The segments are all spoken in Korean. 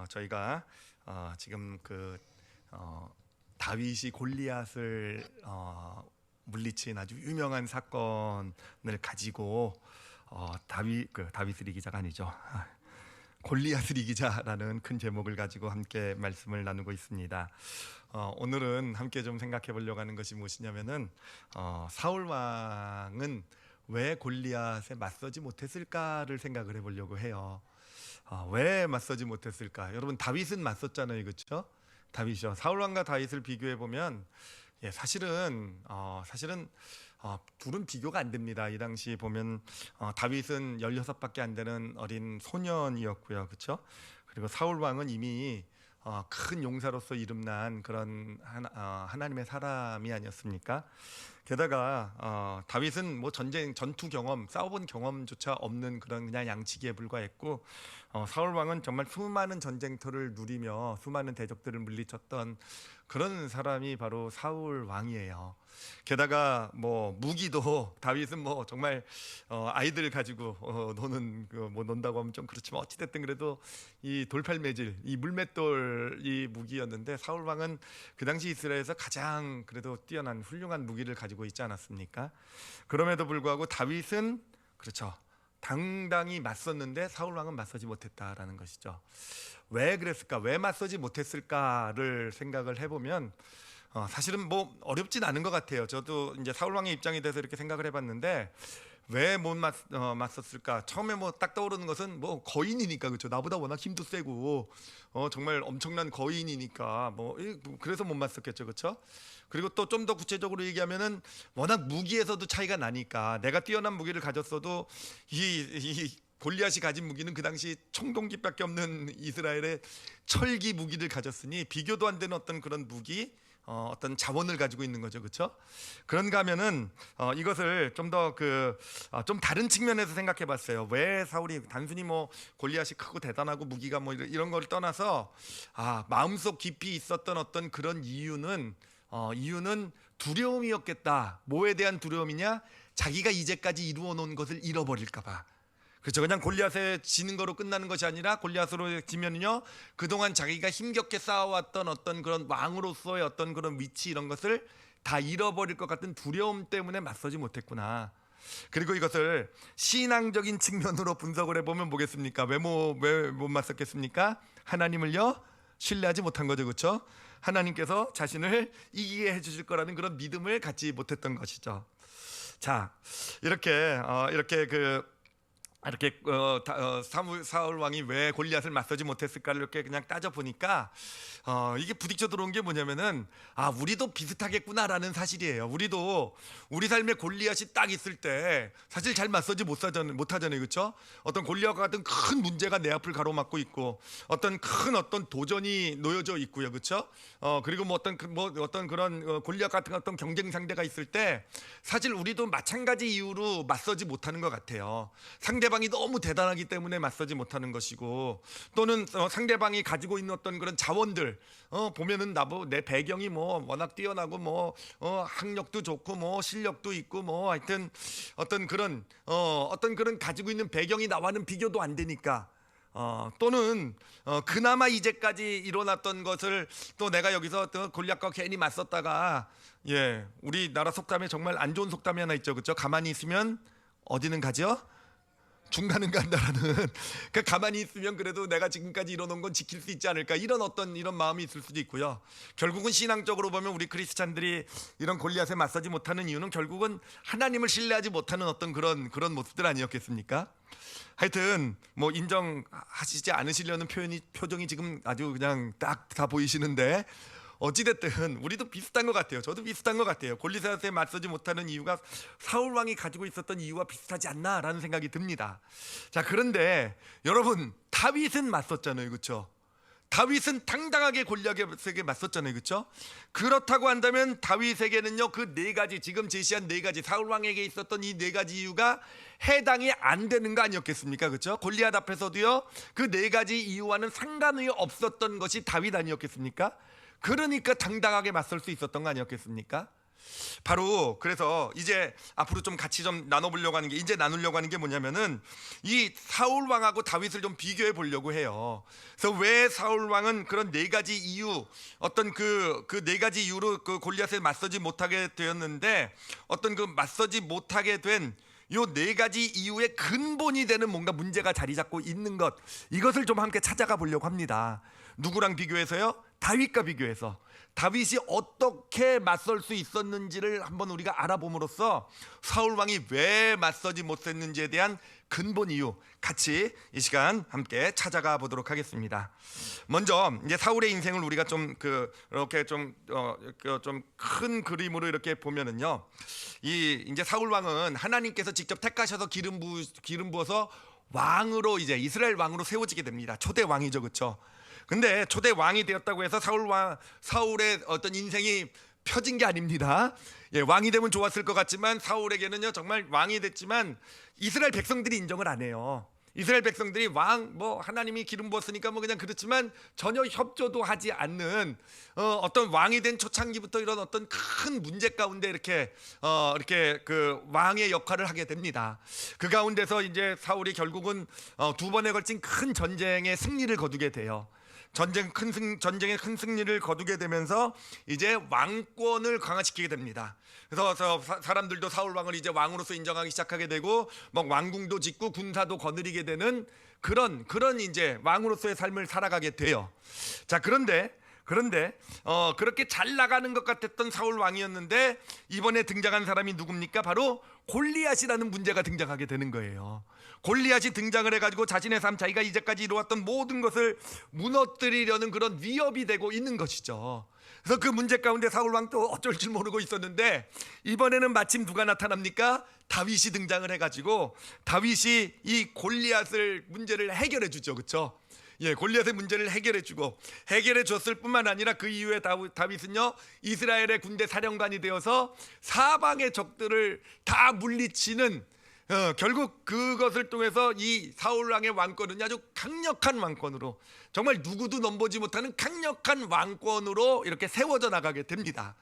저희가 지금 다윗이 골리앗을 물리친 아주 유명한 사건을 가지고 다윗을 이기자가 아니죠. 골리앗을 이기자라는 큰 제목을 가지고 함께 말씀을 나누고 있습니다. 오늘은 함께 좀 생각해 보려고 하는 것이 무엇이냐면은 사울 왕은 왜 골리앗에 맞서지 못했을까를 생각을 해보려고 해요. 왜 맞서지 못했을까? 여러분, 다윗은 맞섰잖아요, 그렇죠? 다윗이요. 사울 왕과 다윗을 비교해 보면 사실은 둘은 비교가 안 됩니다. 이 당시 보면 다윗은 16밖에 안 되는 어린 소년이었고요, 그렇죠? 그리고 사울 왕은 이미 큰 용사로서 이름난 그런 하나님의 사람이 아니었습니까? 게다가 다윗은 뭐 전투 경험, 싸워본 경험조차 없는 그냥 양치기에 불과했고, 사울 왕은 정말 수많은 전쟁터를 누리며 수많은 대적들을 물리쳤던 그런 사람이 바로 사울 왕이에요. 게다가 뭐 무기도 다윗은 뭐 정말 아이들 가지고 노는 뭐 논다고 하면 좀 그렇지만 어찌됐든 그래도 이 돌팔매질, 이 물맷돌이 무기였는데, 사울 왕은 그 당시 이스라엘에서 가장 그래도 뛰어난 훌륭한 무기를 가지고 있지 않았습니까? 그럼에도 불구하고 다윗은 그렇죠, 당당히 맞섰는데 사울 왕은 맞서지 못했다라는 것이죠. 왜 그랬을까? 왜 맞서지 못했을까를 생각을 해보면 사실은 뭐 어렵진 않은 것 같아요. 저도 이제 사울 왕의 입장이 돼서 이렇게 생각을 해봤는데, 왜 못 맞섰을까? 처음에 뭐 딱 떠오르는 것은 뭐 거인이니까, 그렇죠? 나보다 워낙 힘도 세고 정말 엄청난 거인이니까 그래서 못 맞섰겠죠, 그렇죠? 그리고 또 좀 더 구체적으로 얘기하면은 워낙 무기에서도 차이가 나니까, 내가 뛰어난 무기를 가졌어도 이 골리앗이 가진 무기는 그 당시 청동기밖에 없는 이스라엘의 철기 무기를 가졌으니 비교도 안 되는 어떤 그런 무기, 어떤 자원을 가지고 있는 거죠, 그렇죠? 그런가 하면은 이것을 좀 더 좀 다른 측면에서 생각해봤어요. 왜 사울이 단순히 뭐 골리앗이 크고 대단하고 무기가 뭐 이런 걸 떠나서 마음속 깊이 있었던 어떤 그런 이유는 두려움이었겠다. 뭐에 대한 두려움이냐? 자기가 이제까지 이루어 놓은 것을 잃어버릴까봐. 그렇죠. 그냥 골리앗에 지는 거로 끝나는 것이 아니라, 골리앗으로 지면은요, 그동안 자기가 힘겹게 쌓아왔던 어떤 그런 왕으로서의 어떤 그런 위치, 이런 것을 다 잃어버릴 것 같은 두려움 때문에 맞서지 못했구나. 그리고 이것을 신앙적인 측면으로 분석을 해보면 뭐겠습니까? 왜 못 맞섰겠습니까? 하나님을요, 신뢰하지 못한 거죠, 그렇죠? 하나님께서 자신을 이기게 해주실 거라는 그런 믿음을 갖지 못했던 것이죠. 자, 이렇게 사울 왕이 왜 골리앗을 맞서지 못했을까를 이렇게 그냥 따져 보니까 이게 부딪혀 들어온 게 뭐냐면은 우리도 비슷하겠구나라는 사실이에요. 우리도 우리 삶에 골리앗이 딱 있을 때 사실 잘 맞서지 못하잖아요, 그렇죠? 어떤 골리앗과 같은 큰 문제가 내 앞을 가로막고 있고, 어떤 도전이 놓여져 있고요, 그렇죠? 그리고 어떤 그런 골리앗 같은 어떤 경쟁 상대가 있을 때 사실 우리도 마찬가지 이유로 맞서지 못하는 것 같아요. 상대방이 너무 대단하기 때문에 맞서지 못하는 것이고, 또는 상대방이 가지고 있는 어떤 그런 자원들, 보면은 내 배경이 뭐 워낙 뛰어나고 학력도 좋고 실력도 있고 하여튼 어떤 그런 가지고 있는 배경이 나와는 비교도 안 되니까, 또는 그나마 이제까지 일어났던 것을 또 내가 여기서 또 골리앗과 괜히 맞섰다가, 우리나라 속담에 정말 안 좋은 속담이 하나 있죠, 그렇죠? 가만히 있으면 어디는 가죠? 중간은 간다라는. 그러니까 가만히 있으면 그래도 내가 지금까지 이뤄놓은 건 지킬 수 있지 않을까, 이런 마음이 있을 수도 있고요. 결국은 신앙적으로 보면 우리 크리스찬들이 이런 골리앗에 맞서지 못하는 이유는 결국은 하나님을 신뢰하지 못하는 어떤 그런 모습들 아니었겠습니까? 하여튼 뭐 인정하시지 않으시려는 표정이 지금 아주 그냥 딱 다 보이시는데, 어찌됐든 우리도 비슷한 것 같아요. 저도 비슷한 것 같아요. 골리앗에 맞서지 못하는 이유가 사울 왕이 가지고 있었던 이유와 비슷하지 않나라는 생각이 듭니다. 자, 그런데 여러분, 다윗은 맞섰잖아요, 그렇죠? 다윗은 당당하게 골리앗에게 맞섰잖아요, 그렇죠? 그렇다고 한다면 다윗에게는요, 그 네 가지, 지금 제시한 네 가지, 사울 왕에게 있었던 이 네 가지 이유가 해당이 안 되는 거 아니었겠습니까, 그렇죠? 골리앗 앞에서도요, 그 네 가지 이유와는 상관이 없었던 것이 다윗 아니었겠습니까? 그러니까 당당하게 맞설 수 있었던 거 아니었겠습니까? 바로 그래서 이제 앞으로 좀 같이 좀 나눠보려고 하는 게, 이제 나누려고 하는 게 뭐냐면은 이 사울 왕하고 다윗을 좀 비교해 보려고 해요. 그래서 왜 사울 왕은 그런 네 가지 이유, 어떤 그 네 가지 이유로 그 골리앗에 맞서지 못하게 되었는데, 어떤 그 맞서지 못하게 된 요 네 가지 이유의 근본이 되는 뭔가 문제가 자리 잡고 있는 것, 이것을 좀 함께 찾아가 보려고 합니다. 누구랑 비교해서요? 다윗과 비교해서 다윗이 어떻게 맞설 수 있었는지를 한번 우리가 알아봄으로써 사울 왕이 왜 맞서지 못했는지에 대한 근본 이유, 같이 이 시간 함께 찾아가 보도록 하겠습니다. 먼저 이제 사울의 인생을 우리가 좀 이렇게 좀 큰 그림으로 이렇게 보면은요, 이 이제 사울 왕은 하나님께서 직접 택하셔서 기름 부어서 왕으로, 이제 이스라엘 왕으로 세워지게 됩니다. 초대 왕이죠, 그렇죠? 근데 초대 왕이 되었다고 해서 사울의 어떤 인생이 펴진 게 아닙니다. 예, 왕이 되면 좋았을 것 같지만 사울에게는요, 정말 왕이 됐지만 이스라엘 백성들이 인정을 안 해요. 이스라엘 백성들이 왕, 뭐 하나님이 기름 부었으니까 뭐 그냥 그렇지만 전혀 협조도 하지 않는 어떤 왕이 된 초창기부터 이런 어떤 큰 문제 가운데 이렇게 그 왕의 역할을 하게 됩니다. 그 가운데서 이제 사울이 결국은 두 번에 걸친 큰 전쟁의 승리를 거두게 돼요. 전쟁의 큰 승리를 거두게 되면서 이제 왕권을 강화시키게 됩니다. 그래서 사람들도 사울 왕을 이제 왕으로서 인정하기 시작하게 되고, 막 왕궁도 짓고 군사도 거느리게 되는 그런 이제 왕으로서의 삶을 살아가게 돼요. 자, 그런데 그렇게 잘 나가는 것 같았던 사울 왕이었는데 이번에 등장한 사람이 누굽니까? 바로 골리앗이라는 문제가 등장하게 되는 거예요. 골리앗이 등장을 해가지고 자신의 삶, 자기가 이제까지 이루었던 모든 것을 무너뜨리려는 그런 위협이 되고 있는 것이죠. 그래서 그 문제 가운데 사울 왕도 어쩔 줄 모르고 있었는데, 이번에는 마침 누가 나타납니까? 다윗이 등장을 해가지고 다윗이 이 골리앗을 문제를 해결해 주죠, 그렇죠? 예, 골리앗의 문제를 해결해 줬을 뿐만 아니라 그 이후에 다윗은요, 이스라엘의 군대 사령관이 되어서 사방의 적들을 다 물리치는, 결국 그것을 통해서 이 사울 왕의 왕권은 아주 강력한 왕권으로, 정말 누구도 넘보지 못하는 강력한 왕권으로 이렇게 세워져 나가게 됩니다.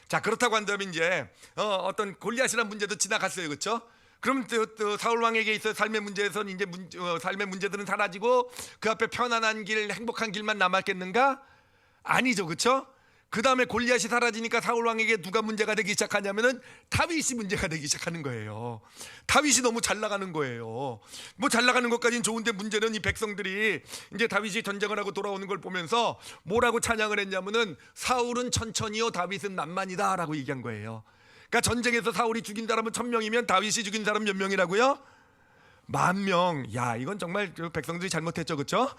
자, 그렇다고 한다면 이제 어떤 골리앗이라는 문제도 지나갔어요, 그렇죠? 그럼 또 사울 왕에게 있어 삶의 문제에서는 이제 삶의 문제들은 사라지고 그 앞에 편안한 길, 행복한 길만 남았겠는가? 아니죠, 그렇죠? 그 다음에 골리앗이 사라지니까 사울 왕에게 누가 문제가 되기 시작하냐면은 다윗이 문제가 되기 시작하는 거예요. 다윗이 너무 잘 나가는 거예요. 뭐 잘 나가는 것까지는 좋은데, 문제는 이 백성들이 이제 다윗이 전쟁을 하고 돌아오는 걸 보면서 뭐라고 찬양을 했냐면은 사울은 천천히요, 다윗은 만만이다라고 얘기한 거예요. 그러니까 전쟁에서 사울이 죽인 사람은 1000명이면 다윗이 죽인 사람 몇 명이라고요? 10,000명. 야, 이건 정말 백성들이 잘못했죠, 그렇죠?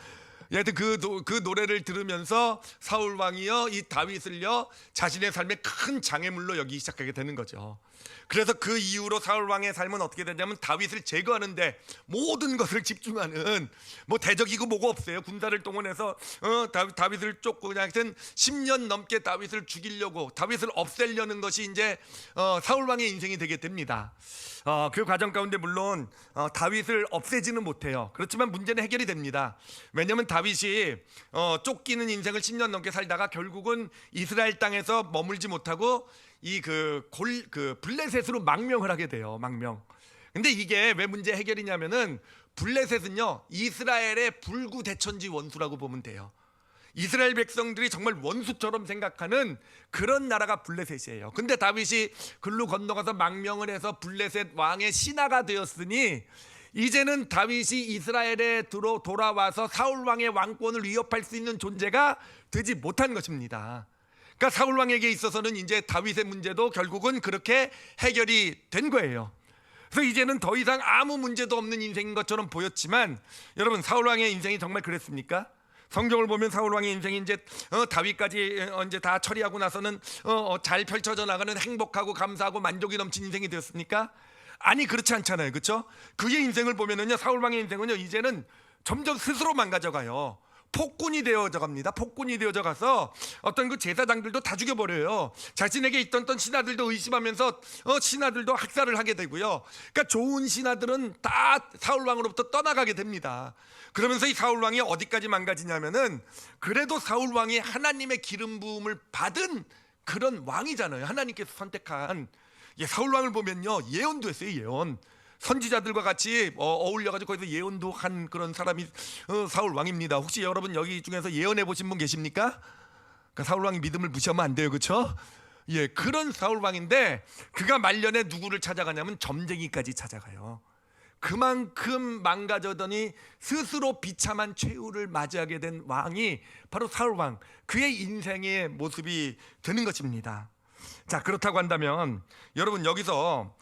여하튼 그 노래를 들으면서 사울 왕이요, 이 다윗을요, 자신의 삶의 큰 장애물로 여기기 시작하게 되는 거죠. 그래서 그 이후로 사울 왕의 삶은 어떻게 되냐면 다윗을 제거하는데 모든 것을 집중하는, 뭐 대적이고 뭐고 없어요. 군사를 동원해서 다윗을 쫓고 그냥 10년 넘게 다윗을 죽이려고, 다윗을 없애려는 것이 이제 사울 왕의 인생이 되게 됩니다. 그 과정 가운데 물론 다윗을 없애지는 못해요. 그렇지만 문제는 해결이 됩니다. 왜냐하면 다윗이 쫓기는 인생을 10년 넘게 살다가 결국은 이스라엘 땅에서 머물지 못하고 이 블레셋으로 망명을 하게 돼요. 망명. 근데 이게 왜 문제 해결이냐면은, 블레셋은요, 이스라엘의 불구 대천지 원수라고 보면 돼요. 이스라엘 백성들이 정말 원수처럼 생각하는 그런 나라가 블레셋이에요. 근데 다윗이 글로 건너가서 망명을 해서 블레셋 왕의 신하가 되었으니 이제는 다윗이 이스라엘에 돌아와서 사울 왕의 왕권을 위협할 수 있는 존재가 되지 못한 것입니다. 그러니까 사울 왕에게 있어서는 이제 다윗의 문제도 결국은 그렇게 해결이 된 거예요. 그래서 이제는 더 이상 아무 문제도 없는 인생인 것처럼 보였지만, 여러분, 사울 왕의 인생이 정말 그랬습니까? 성경을 보면 사울 왕의 인생이 이제 다윗까지 이제 다 처리하고 나서는 잘 펼쳐져 나가는 행복하고 감사하고 만족이 넘친 인생이 되었습니까? 아니, 그렇지 않잖아요, 그렇죠? 그의 인생을 보면은요, 사울 왕의 인생은요, 이제는 점점 스스로 망가져가요. 폭군이 되어져 갑니다. 폭군이 되어져 가서 어떤 그 제사장들도 다 죽여버려요. 자신에게 있던 신하들도 의심하면서 신하들도 학살을 하게 되고요. 그러니까 좋은 신하들은 다 사울 왕으로부터 떠나가게 됩니다. 그러면서 이 사울 왕이 어디까지 망가지냐면은, 그래도 사울 왕이 하나님의 기름 부음을 받은 그런 왕이잖아요. 하나님께서 선택한. 사울 왕을 보면요, 예언도 했어요. 예언. 선지자들과 같이 어울려가지고 거기서 예언도 한 그런 사람이 사울 왕입니다. 혹시 여러분 여기 중에서 예언해 보신 분 계십니까? 그러니까 사울 왕이 믿음을 무시하면 안 돼요, 그렇죠? 그런 사울 왕인데 그가 말년에 누구를 찾아가냐면 점쟁이까지 찾아가요. 그만큼 망가져더니 스스로 비참한 최후를 맞이하게 된 왕이 바로 사울 왕, 그의 인생의 모습이 되는 것입니다. 자, 그렇다고 한다면 여러분 여기서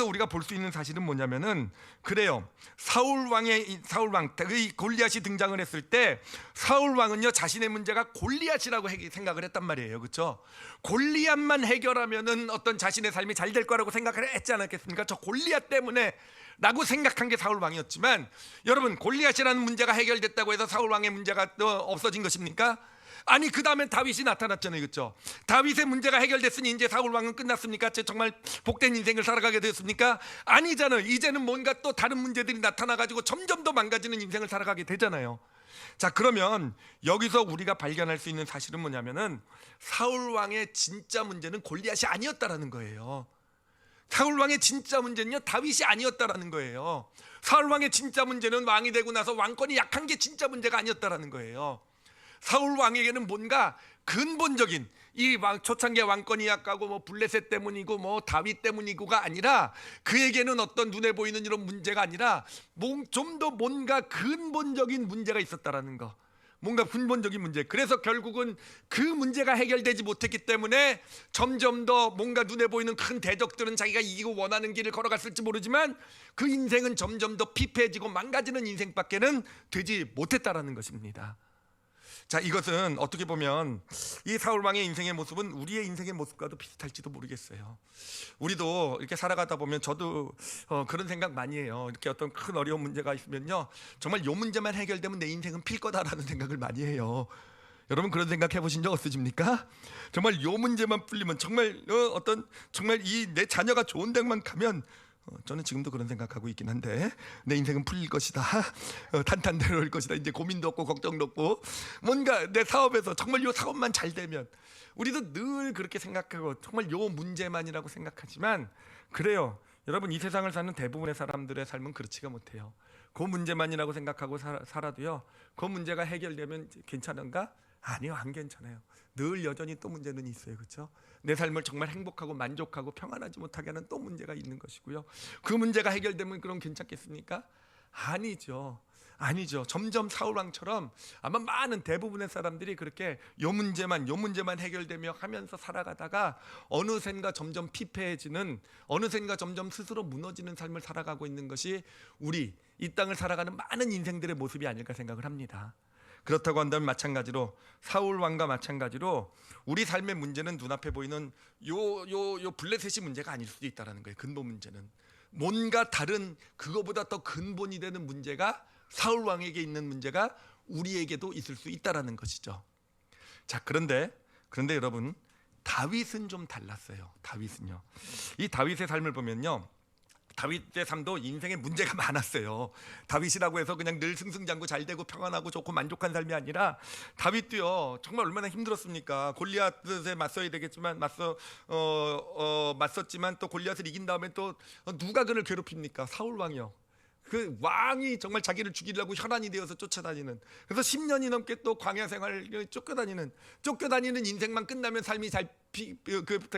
우리가 볼 수 있는 사실은 뭐냐면은, 그래요, 사울 왕 골리앗이 등장을 했을 때 사울 왕은요 자신의 문제가 골리앗이라고 생각을 했단 말이에요. 그렇죠? 골리앗만 해결하면은 어떤 자신의 삶이 잘 될 거라고 생각을 했지 않았겠습니까? 저 골리앗 때문에 라고 생각한 게 사울 왕이었지만, 여러분 골리앗이라는 문제가 해결됐다고 해서 사울 왕의 문제가 또 없어진 것입니까? 아니, 그 다음에 다윗이 나타났잖아요. 그렇죠? 다윗의 문제가 해결됐으니 이제 사울 왕은 끝났습니까? 정말 복된 인생을 살아가게 되었습니까? 아니잖아요. 이제는 뭔가 또 다른 문제들이 나타나가지고 점점 더 망가지는 인생을 살아가게 되잖아요. 자, 그러면 여기서 우리가 발견할 수 있는 사실은 뭐냐면은, 사울 왕의 진짜 문제는 골리앗이 아니었다라는 거예요. 사울 왕의 진짜 문제는요 다윗이 아니었다라는 거예요. 사울 왕의 진짜 문제는 왕이 되고 나서 왕권이 약한 게 진짜 문제가 아니었다라는 거예요. 사울 왕에게는 뭔가 근본적인, 이 초창기의 왕권이 약하고 블레셋 때문이고 다윗 때문이고가 아니라, 그에게는 어떤 눈에 보이는 이런 문제가 아니라 좀 더 뭔가 근본적인 문제가 있었다라는 거. 뭔가 근본적인 문제. 그래서 결국은 그 문제가 해결되지 못했기 때문에 점점 더 뭔가 눈에 보이는 큰 대적들은 자기가 이기고 원하는 길을 걸어갔을지 모르지만 그 인생은 점점 더 피폐해지고 망가지는 인생밖에는 되지 못했다라는 것입니다. 자, 이것은 어떻게 보면 이 사울 왕의 인생의 모습은 우리의 인생의 모습과도 비슷할지도 모르겠어요. 우리도 이렇게 살아가다 보면, 저도 그런 생각 많이 해요. 이렇게 어떤 큰 어려운 문제가 있으면요, 정말 요 문제만 해결되면 내 인생은 필 거다라는 생각을 많이 해요. 여러분 그런 생각 해보신 적 없으십니까? 정말 요 문제만 풀리면, 정말 정말 이 내 자녀가 좋은 데만 가면, 저는 지금도 그런 생각하고 있긴 한데, 내 인생은 풀릴 것이다, 탄탄대로일 것이다, 이제 고민도 없고 걱정도 없고, 뭔가 내 사업에서 정말 요 사업만 잘 되면, 우리도 늘 그렇게 생각하고 정말 요 문제만이라고 생각하지만, 그래요, 여러분 이 세상을 사는 대부분의 사람들의 삶은 그렇지가 못해요. 그 문제만이라고 생각하고 살아도요, 그 문제가 해결되면 괜찮은가? 아니요, 안 괜찮아요. 늘 여전히 또 문제는 있어요. 그렇죠? 내 삶을 정말 행복하고 만족하고 평안하지 못하게 하는 또 문제가 있는 것이고요. 그 문제가 해결되면 그럼 괜찮겠습니까? 아니죠. 점점 사울 왕처럼 아마 많은 대부분의 사람들이 그렇게 요 문제만 해결되며 하면서 살아가다가 어느샌가 점점 피폐해지는, 어느샌가 점점 스스로 무너지는 삶을 살아가고 있는 것이 우리 이 땅을 살아가는 많은 인생들의 모습이 아닐까 생각을 합니다. 그렇다고 한다면 마찬가지로 사울 왕과 마찬가지로 우리 삶의 문제는 눈앞에 보이는 요 블레셋이 문제가 아닐 수도 있다라는 거예요. 근본 문제는 뭔가 다른, 그거보다 더 근본이 되는 문제가, 사울 왕에게 있는 문제가 우리에게도 있을 수 있다라는 것이죠. 자, 그런데 여러분, 다윗은 좀 달랐어요. 다윗은요, 이 다윗의 삶을 보면요, 다윗의 삶도 인생에 문제가 많았어요. 다윗이라고 해서 그냥 늘 승승장구 잘 되고 평안하고 좋고 만족한 삶이 아니라, 다윗도요 정말 얼마나 힘들었습니까? 골리앗에 맞서야 되겠지만 맞섰지만 또 골리앗을 이긴 다음에 또 누가 그를 괴롭힙니까? 사울 왕이요. 그 왕이 정말 자기를 죽이려고 혈안이 되어서 쫓아다니는, 그래서 10년이 넘게 또 광야 생활을 쫓겨다니는 인생만 끝나면 삶이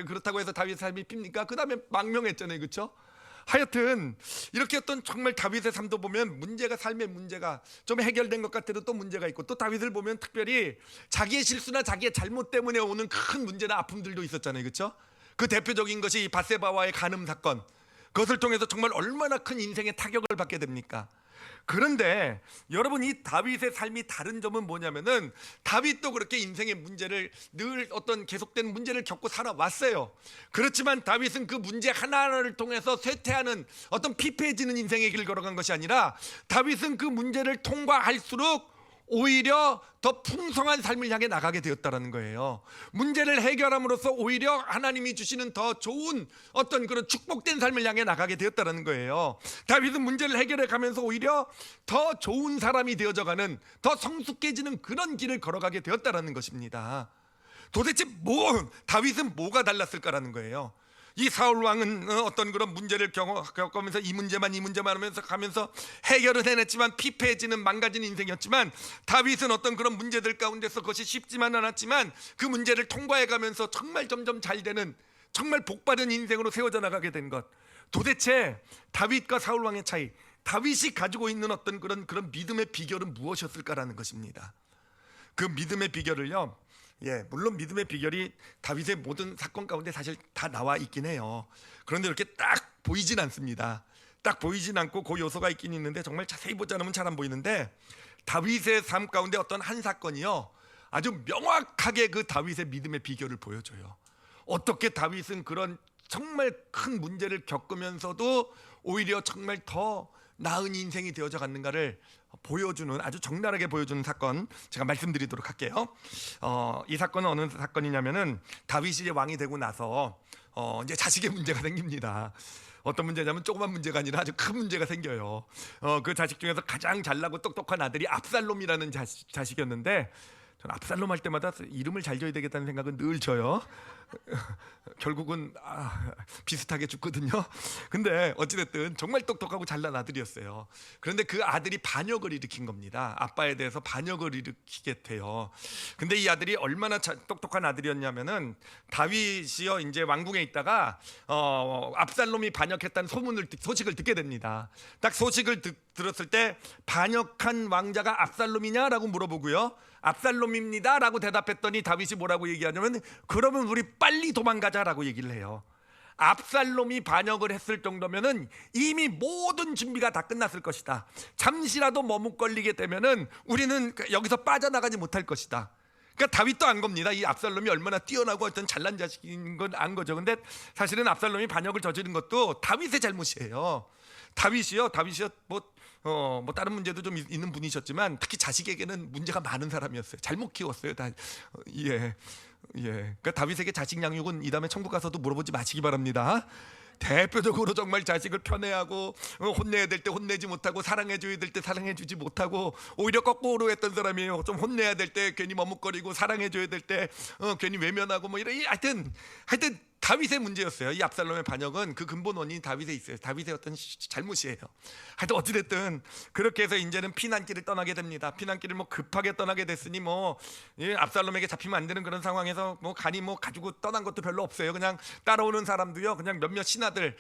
그렇다고 해서 다윗의 삶이 핍니까? 그 다음에 망명했잖아요. 그렇죠? 하여튼 이렇게 어떤 정말 다윗의 삶도 보면 삶의 문제가 좀 해결된 것 같아도 또 문제가 있고, 또 다윗을 보면 특별히 자기의 실수나 자기의 잘못 때문에 오는 큰 문제나 아픔들도 있었잖아요. 그렇죠? 그 대표적인 것이 바세바와의 간음 사건, 그것을 통해서 정말 얼마나 큰 인생의 타격을 받게 됩니까? 그런데 여러분, 이 다윗의 삶이 다른 점은 뭐냐면은, 다윗도 그렇게 인생의 문제를 늘 어떤 계속된 문제를 겪고 살아왔어요. 그렇지만 다윗은 그 문제 하나하나를 통해서 쇠퇴하는 어떤 피폐해지는 인생의 길을 걸어간 것이 아니라, 다윗은 그 문제를 통과할수록 오히려 더 풍성한 삶을 향해 나가게 되었다는 거예요. 문제를 해결함으로써 오히려 하나님이 주시는 더 좋은 어떤 그런 축복된 삶을 향해 나가게 되었다는 거예요. 다윗은 문제를 해결해 가면서 오히려 더 좋은 사람이 되어져가는, 더 성숙해지는 그런 길을 걸어가게 되었다는 것입니다. 도대체 다윗은 뭐가 달랐을까라는 거예요. 이 사울 왕은 어떤 그런 문제를 겪으면서 이 문제만 하면서 가면서 해결은 해냈지만 피폐해지는 망가진 인생이었지만, 다윗은 어떤 그런 문제들 가운데서 그것이 쉽지만 않았지만 그 문제를 통과해 가면서 정말 점점 잘 되는, 정말 복받은 인생으로 세워져 나가게 된 것. 도대체 다윗과 사울 왕의 차이, 다윗이 가지고 있는 어떤 그런 믿음의 비결은 무엇이었을까라는 것입니다. 그 믿음의 비결을요, 물론 믿음의 비결이 다윗의 모든 사건 가운데 사실 다 나와 있긴 해요. 그런데 이렇게 딱 보이진 않습니다. 딱 보이진 않고 그 요소가 있긴 있는데 정말 자세히 보지 않으면 잘 안 보이는데, 다윗의 삶 가운데 어떤 한 사건이요, 아주 명확하게 그 다윗의 믿음의 비결을 보여줘요. 어떻게 다윗은 그런 정말 큰 문제를 겪으면서도 오히려 정말 더 나은 인생이 되어져 갔는가를 보여주는, 아주 적나라하게 보여주는 사건 제가 말씀드리도록 할게요. 이 사건은 어느 사건이냐면은, 다윗이 이제 왕이 되고 나서 이제 자식의 문제가 생깁니다. 어떤 문제냐면 조그만 문제가 아니라 아주 큰 문제가 생겨요. 그 자식 중에서 가장 잘나고 똑똑한 아들이 압살롬이라는 자식이었는데, 저는 압살롬 할 때마다 이름을 잘 줘야 되겠다는 생각은 늘 져요. 결국은 비슷하게 죽거든요. 근데 어찌됐든 정말 똑똑하고 잘난 아들이었어요. 그런데 그 아들이 반역을 일으킨 겁니다. 아빠에 대해서 반역을 일으키게 돼요. 근데 이 아들이 얼마나 똑똑한 아들이었냐면은, 다윗이요 이제 왕궁에 있다가 압살롬이 반역했다는 소식을 듣게 됩니다. 딱 소식을 들었을 때, 반역한 왕자가 압살롬이냐라고 물어보고요, 압살롬입니다 라고 대답했더니 다윗이 뭐라고 얘기하냐면, 그러면 우리 빨리 도망가자라고 얘기를 해요. 압살롬이 반역을 했을 정도면은 이미 모든 준비가 다 끝났을 것이다. 잠시라도 머뭇거리게 되면은 우리는 여기서 빠져나가지 못할 것이다. 그러니까 다윗도 안 겁니다. 이 압살롬이 얼마나 뛰어나고 어떤 잘난 자식인 건 안 거죠. 근데 사실은 압살롬이 반역을 저지른 것도 다윗의 잘못이에요. 다윗이요 뭐 다른 문제도 좀 있는 분이셨지만, 특히 자식에게는 문제가 많은 사람이었어요. 잘못 키웠어요. 그러니까 다윗에게 자식 양육은 이 다음에 천국 가서도 물어보지 마시기 바랍니다. 대표적으로 정말 자식을 편애하고, 혼내야 될 때 혼내지 못하고, 사랑해줘야 될 때 사랑해주지 못하고, 오히려 거꾸로 했던 사람이에요. 좀 혼내야 될 때 괜히 머뭇거리고, 사랑해줘야 될 때 괜히 외면하고, 뭐 이런, 하여튼 다윗의 문제였어요. 이 압살롬의 반역은 그 근본 원인이 다윗에 있어요. 다윗의 어떤 잘못이에요. 하여튼 어찌됐든 그렇게 해서 이제는 피난길을 떠나게 됩니다. 피난길을 급하게 떠나게 됐으니 압살롬에게 잡히면 안 되는 그런 상황에서 간이 가지고 떠난 것도 별로 없어요. 그냥 따라오는 사람도요, 그냥 몇몇 신하들,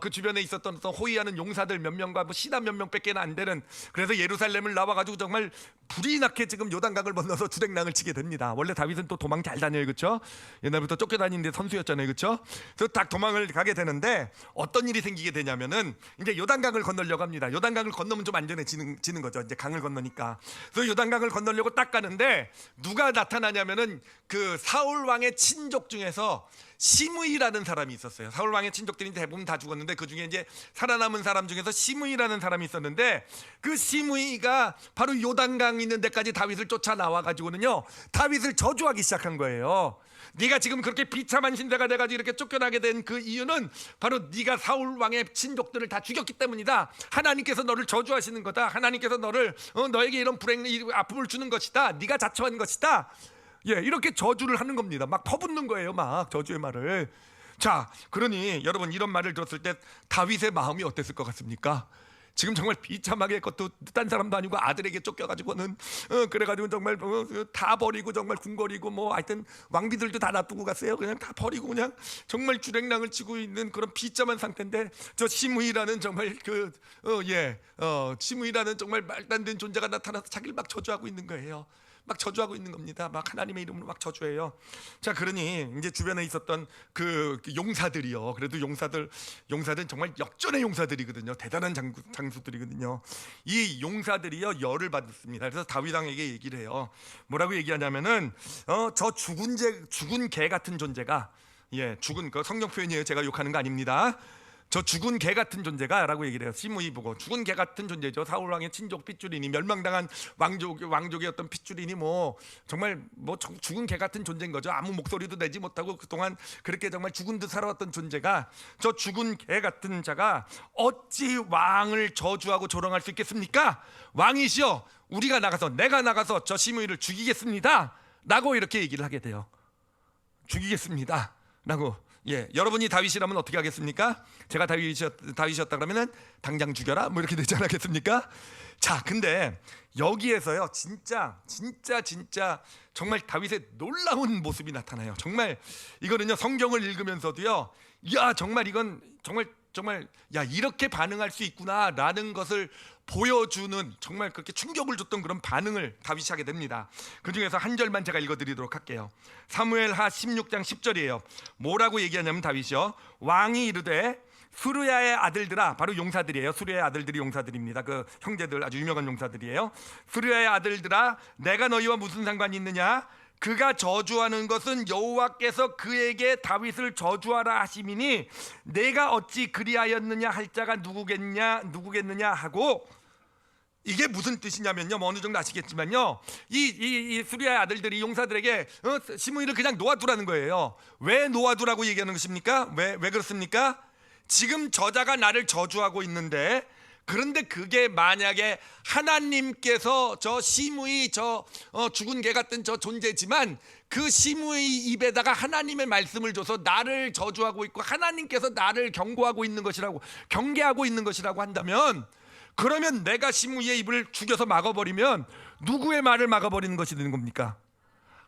그 주변에 있었던 호위하는 용사들 몇 명과 신하 몇 명밖에 안 되는, 그래서 예루살렘을 나와가지고 정말 불이 나게 지금 요단강을 건너서 주랭랑을 치게 됩니다. 원래 다윗은 또 도망 잘 다녀요, 그렇죠? 옛날부터 쫓겨다니는데 선수였잖아요, 그렇죠? 그래서 딱 도망을 가게 되는데, 어떤 일이 생기게 되냐면은, 이제 요단강을 건너려고 합니다. 요단강을 건너면 좀 안전해지는 거죠. 이제 강을 건너니까. 그래서 요단강을 건너려고 딱 가는데, 누가 나타나냐면은 그 사울 왕의 친족 중에서 시므이라는 사람이 있었어요. 사울 왕의 친족들이 대부분 다 죽었는데, 그 중에 이제 살아남은 사람 중에서 시므이라는 사람이 있었는데, 그 시므이가 바로 요단강 있는 데까지 다윗을 쫓아 나와 가지고는요, 다윗을 저주하기 시작한 거예요. 네가 지금 그렇게 비참한 신세가 돼가지고 이렇게 쫓겨나게 된 그 이유는 바로 네가 사울 왕의 친족들을 다 죽였기 때문이다. 하나님께서 너를 저주하시는 거다. 하나님께서 너에게 이런 아픔을 주는 것이다. 네가 자초한 것이다. 이렇게 저주를 하는 겁니다. 막 퍼붓는 거예요, 막 저주의 말을. 자, 그러니 여러분, 이런 말을 들었을 때 다윗의 마음이 어땠을 것 같습니까? 지금 정말 비참하게, 그것도 딴 사람도 아니고 아들에게 쫓겨가지고는 그래가지고 정말 다 버리고 정말 궁거리고, 하여튼 왕비들도 다 놔두고 갔어요. 그냥 다 버리고 그냥 정말 주랭랑을 치고 있는 그런 비참한 상태인데, 저 시므이라는 정말 시므이라는 정말 말도 안 되는 존재가 나타나서 자기를 막 저주하고 있는 거예요. 막 저주하고 있는 겁니다. 막 하나님의 이름으로 막 저주해요. 자, 그러니 이제 주변에 있었던 그 용사들이요, 그래도 용사들은 정말 역전의 용사들이거든요. 대단한 장수들이거든요. 이 용사들이요, 열을 받습니다. 그래서 다윗 왕에게 얘기를 해요. 뭐라고 얘기하냐면은 저 죽은 개 같은 존재가, 죽은, 그 성경 표현이에요. 제가 욕하는 거 아닙니다. 저 죽은 개 같은 존재가 라고 얘기를 해요. 시므이 보고 죽은 개 같은 존재죠. 사울왕의 친족 핏줄이니, 멸망당한 왕족의 어떤 핏줄이니, 정말 죽은 개 같은 존재인 거죠. 아무 목소리도 내지 못하고 그동안 그렇게 정말 죽은 듯 살아왔던 존재가, 저 죽은 개 같은 자가 어찌 왕을 저주하고 조롱할 수 있겠습니까? 왕이시여, 내가 나가서 저 시므이를 죽이겠습니다 라고 이렇게 얘기를 하게 돼요. 죽이겠습니다 라고. 여러분이 다윗이라면 어떻게 하겠습니까? 제가 다윗이었다 그러면은 당장 죽여라 뭐 이렇게 되지 않겠습니까? 자, 근데 여기에서요 진짜 정말 다윗의 놀라운 모습이 나타나요. 정말 이거는요 성경을 읽으면서도요, 야 정말 이건 정말 야 이렇게 반응할 수 있구나라는 것을 보여주는, 정말 그렇게 충격을 줬던 그런 반응을 다윗이 하게 됩니다. 그 중에서 한 절만 제가 읽어드리도록 할게요. 사무엘하 16장 10절이에요. 뭐라고 얘기하냐면 다윗이요, 왕이 이르되 수르야의 아들들아, 바로 용사들이에요. 수르야의 아들들이 용사들입니다. 그 형제들, 아주 유명한 용사들이에요. 수르야의 아들들아, 내가 너희와 무슨 상관이 있느냐? 그가 저주하는 것은 여호와께서 그에게 다윗을 저주하라 하심이니 내가 어찌 그리하였느냐 할 자가 누구겠느냐 하고. 이게 무슨 뜻이냐면요, 뭐 어느 정도 아시겠지만요, 이 수리아의 아들들이 용사들에게 시므이를 그냥 놓아두라는 거예요. 왜 놓아두라고 얘기하는 것입니까? 왜 그렇습니까? 지금 저자가 나를 저주하고 있는데, 그런데 그게 만약에 하나님께서 저 시므이, 죽은 개 같은 저 존재지만 그 시므이 입에다가 하나님의 말씀을 줘서 나를 저주하고 있고 하나님께서 나를 경고하고 있는 것이라고, 경계하고 있는 것이라고 한다면, 그러면 내가 시므이의 입을 죽여서 막아버리면 누구의 말을 막아버리는 것이 되는 겁니까?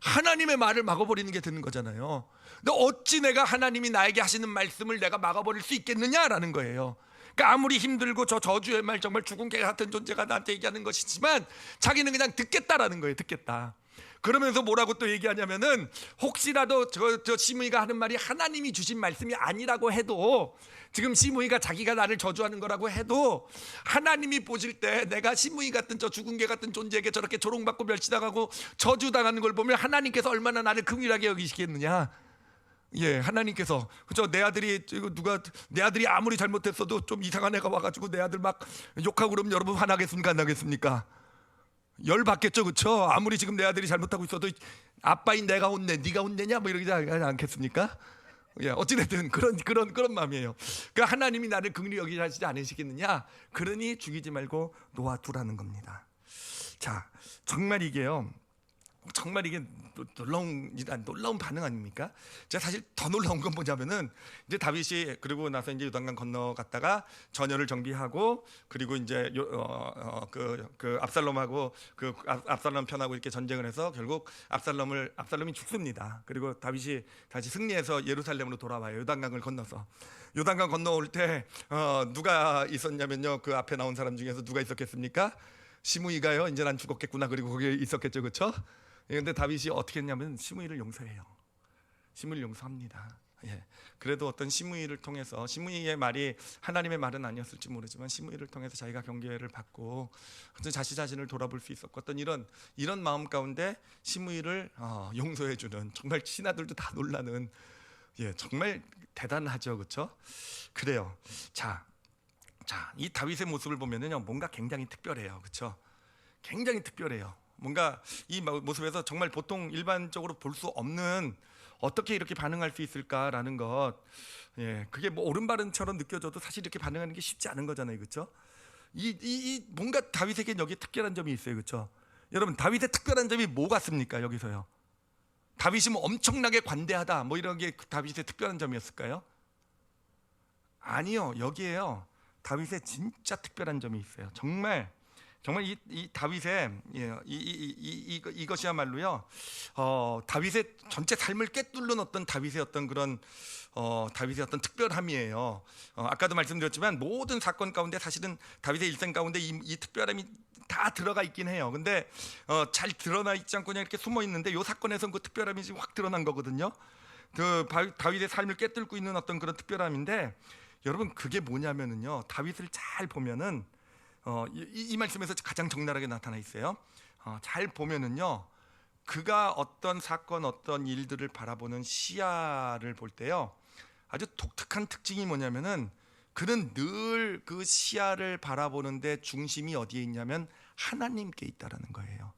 하나님의 말을 막아버리는 게 되는 거잖아요. 근데 어찌 내가 하나님이 나에게 하시는 말씀을 내가 막아버릴 수 있겠느냐라는 거예요. 그러니까 아무리 힘들고 저 저주의 말, 정말 죽은 개 같은 존재가 나한테 얘기하는 것이지만 자기는 그냥 듣겠다라는 거예요. 듣겠다. 그러면서 뭐라고 또 얘기하냐면은, 혹시라도 저 시므이가 하는 말이 하나님이 주신 말씀이 아니라고 해도, 지금 시므이가 자기가 나를 저주하는 거라고 해도 하나님이 보실 때 내가 시므이 같은 저 죽은 개 같은 존재에게 저렇게 조롱받고 멸시당하고 저주당하는 걸 보면 하나님께서 얼마나 나를 긍휼하게 여기시겠느냐. 하나님께서, 그죠? 내 아들이 아무리 잘못했어도 좀 이상한 애가 와가지고 내 아들 막 욕하고 그러면 여러분 화나겠습니까? 안 나겠습니까? 열 받겠죠, 그렇죠? 아무리 지금 내 아들이 잘못하고 있어도 아빠인 내가 혼내, 네가 혼내냐 뭐 이러지 않겠습니까? 어찌됐든 그런 마음이에요. 그러니까 하나님이 나를 긍휼히 여기시지 않으시겠느냐? 그러니 죽이지 말고 놓아두라는 겁니다. 자, 정말 이게 놀라운 반응 아닙니까? 제가 사실 더 놀라운 건 뭐냐면은, 이제 다윗이 그리고 나서 이제 요단강 건너갔다가 전열을 정비하고, 그리고 이제 압살롬하고 압살롬 편하고 이렇게 전쟁을 해서 결국 압살롬이 죽습니다. 그리고 다윗이 다시 승리해서 예루살렘으로 돌아와요. 요단강을 건너서. 요단강 건너올 때 누가 있었냐면요, 그 앞에 나온 사람 중에서 누가 있었겠습니까? 시므이가요. 이제 난 죽었겠구나. 그리고 거기에 있었겠죠, 그렇죠? 그런데 다윗이 어떻게 했냐면 시므이를 용서해요. 시므이를 용서합니다. 그래도 어떤 시므이를 통해서, 시므이의 말이 하나님의 말은 아니었을지 모르지만 시므이를 통해서 자기가 경계를 받고 자신을 돌아볼 수 있었고, 어떤 이런 마음 가운데 시므이를 용서해주는, 정말 신하들도 다 놀라는, 정말 대단하죠, 그렇죠? 그래요. 자, 이 다윗의 모습을 보면은요, 뭔가 굉장히 특별해요, 그렇죠? 굉장히 특별해요. 뭔가 이 모습에서 정말 보통 일반적으로 볼 수 없는, 어떻게 이렇게 반응할 수 있을까라는 것, 그게 뭐 오른바른처럼 느껴져도 사실 이렇게 반응하는 게 쉽지 않은 거잖아요, 그렇죠? 이 뭔가 다윗에게 여기 특별한 점이 있어요, 그렇죠? 여러분, 다윗의 특별한 점이 뭐 같습니까? 여기서요, 다윗이 뭐 엄청나게 관대하다 뭐 이런 게 다윗의 특별한 점이었을까요? 아니요, 여기에요, 다윗의 진짜 특별한 점이 있어요. 정말 이 다윗의 이것이야말로요, 다윗의 전체 삶을 꿰뚫는 어떤 다윗의 어떤 그런 다윗의 어떤 특별함이에요. 아까도 말씀드렸지만 모든 사건 가운데 사실은 다윗의 일생 가운데 이 특별함이 다 들어가 있긴 해요. 근데 잘 드러나 있지 않고 그냥 이렇게 숨어 있는데, 이 사건에서는 그 특별함이 지금 확 드러난 거거든요. 그 다윗의 삶을 꿰뚫고 있는 어떤 그런 특별함인데, 여러분, 그게 뭐냐면은요, 다윗을 잘 보면은 이 말씀에서 가장 적나라하게 나타나 있어요. 잘 보면은요, 그가 어떤 사건, 어떤 일들을 바라보는 시야를 볼 때요, 아주 독특한 특징이 뭐냐면은, 그는 늘 그 시야를 바라보는데 중심이 어디에 있냐면 하나님께 있다라는 거예요.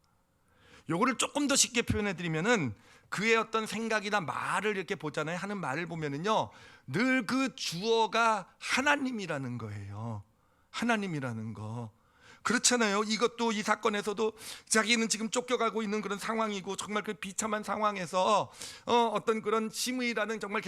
요거를 조금 더 쉽게 표현해 드리면은, 그의 어떤 생각이나 말을 이렇게 보잖아요. 하는 말을 보면은요, 늘 그 주어가 하나님이라는 거예요. 하나님이라는 거. 그렇잖아요. 이것도 이 사건에서도 자기는 지금 쫓겨가고 있는 그런 상황이고 정말 그 비참한 상황에서 어떤 그런 시므이라는 정말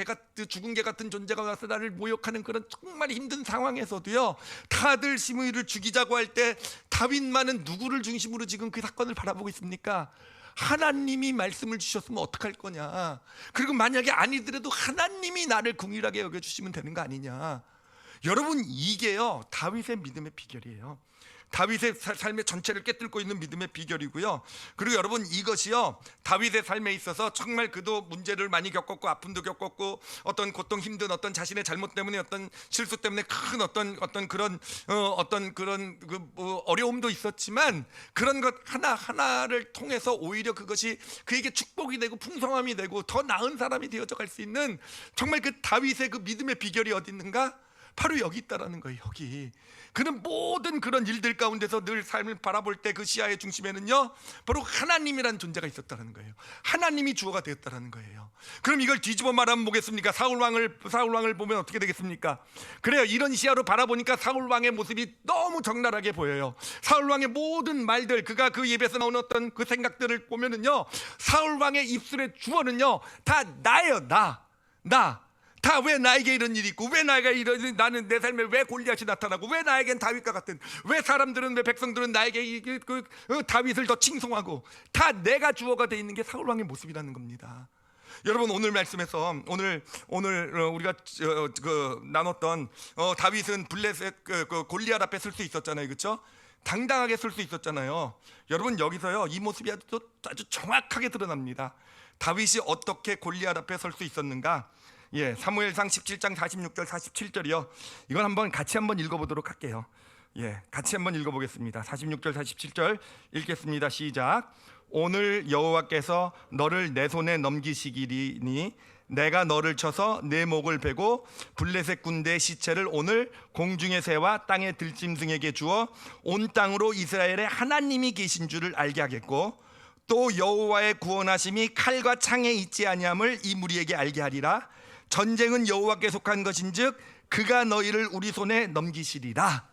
죽은 개 같은 존재가 와서 나를 모욕하는 그런 정말 힘든 상황에서도요, 다들 시므이를 죽이자고 할 때 다윗만은 누구를 중심으로 지금 그 사건을 바라보고 있습니까? 하나님이 말씀을 주셨으면 어떡할 거냐, 그리고 만약에 아니더라도 하나님이 나를 긍휼하게 여겨주시면 되는 거 아니냐. 여러분, 이게요 다윗의 믿음의 비결이에요. 다윗의 삶의 전체를 꿰뚫고 있는 믿음의 비결이고요. 그리고 여러분, 이것이요 다윗의 삶에 있어서 정말 그도 문제를 많이 겪었고 아픔도 겪었고 어떤 고통, 힘든 어떤 자신의 잘못 때문에 어떤 실수 때문에 큰 어떤 그런 어려움도 있었지만, 그런 것 하나 하나를 통해서 오히려 그것이 그에게 축복이 되고 풍성함이 되고 더 나은 사람이 되어져 갈 수 있는 정말 그 다윗의 그 믿음의 비결이 어디 있는가? 바로 여기 있다라는 거예요. 여기. 그는 모든 그런 일들 가운데서 늘 삶을 바라볼 때 그 시야의 중심에는요 바로 하나님이란 존재가 있었다는 거예요. 하나님이 주어가 되었다는 거예요. 그럼 이걸 뒤집어 말하면 뭐겠습니까? 사울 왕을 보면 어떻게 되겠습니까? 그래요, 이런 시야로 바라보니까 사울 왕의 모습이 너무 적나라하게 보여요. 사울 왕의 모든 말들, 그가 그 입에서 나오는 어떤 그 생각들을 보면은요, 사울 왕의 입술의 주어는요 다 나예요. 나. 다 왜 나에게 이런 일이 있고, 왜 나는 내 삶에 왜 골리앗이 나타나고, 왜 나에겐 다윗과 같은, 왜 사람들은, 왜 백성들은 나에게 다윗을 더 칭송하고, 다 내가 주어가 돼 있는 게 사울 왕의 모습이라는 겁니다. 여러분, 오늘 말씀에서 오늘 우리가 나눴던 다윗은 블레셋 골리앗 앞에 설 수 있었잖아요, 그렇죠? 당당하게 설 수 있었잖아요. 여러분, 여기서요 이 모습이 아주 정확하게 드러납니다. 다윗이 어떻게 골리앗 앞에 설 수 있었는가? 예, 사무엘상 17장 46절 47절이요. 이건 같이 한번 읽어보도록 할게요. 예, 같이 한번 읽어보겠습니다. 46절 47절 읽겠습니다. 시작. 오늘 여호와께서 너를 내 손에 넘기시기리니 내가 너를 쳐서 내 목을 베고 블레셋 군대의 시체를 오늘 공중의 새와 땅의 들짐승에게 주어 온 땅으로 이스라엘의 하나님이 계신 줄을 알게 하겠고, 또 여호와의 구원하심이 칼과 창에 있지 아니함을 이 무리에게 알게 하리라. 전쟁은 여호와께 속한 것인즉 그가 너희를 우리 손에 넘기시리라.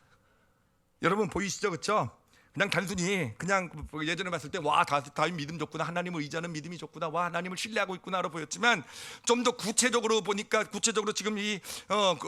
여러분, 보이시죠? 그렇죠? 그냥 단순히 그냥 예전에 봤을 때 와, 다윗 믿음 좋구나, 하나님을 의지하는 믿음이 좋구나, 와, 하나님을 신뢰하고 있구나로 보였지만, 좀 더 구체적으로 보니까 구체적으로 지금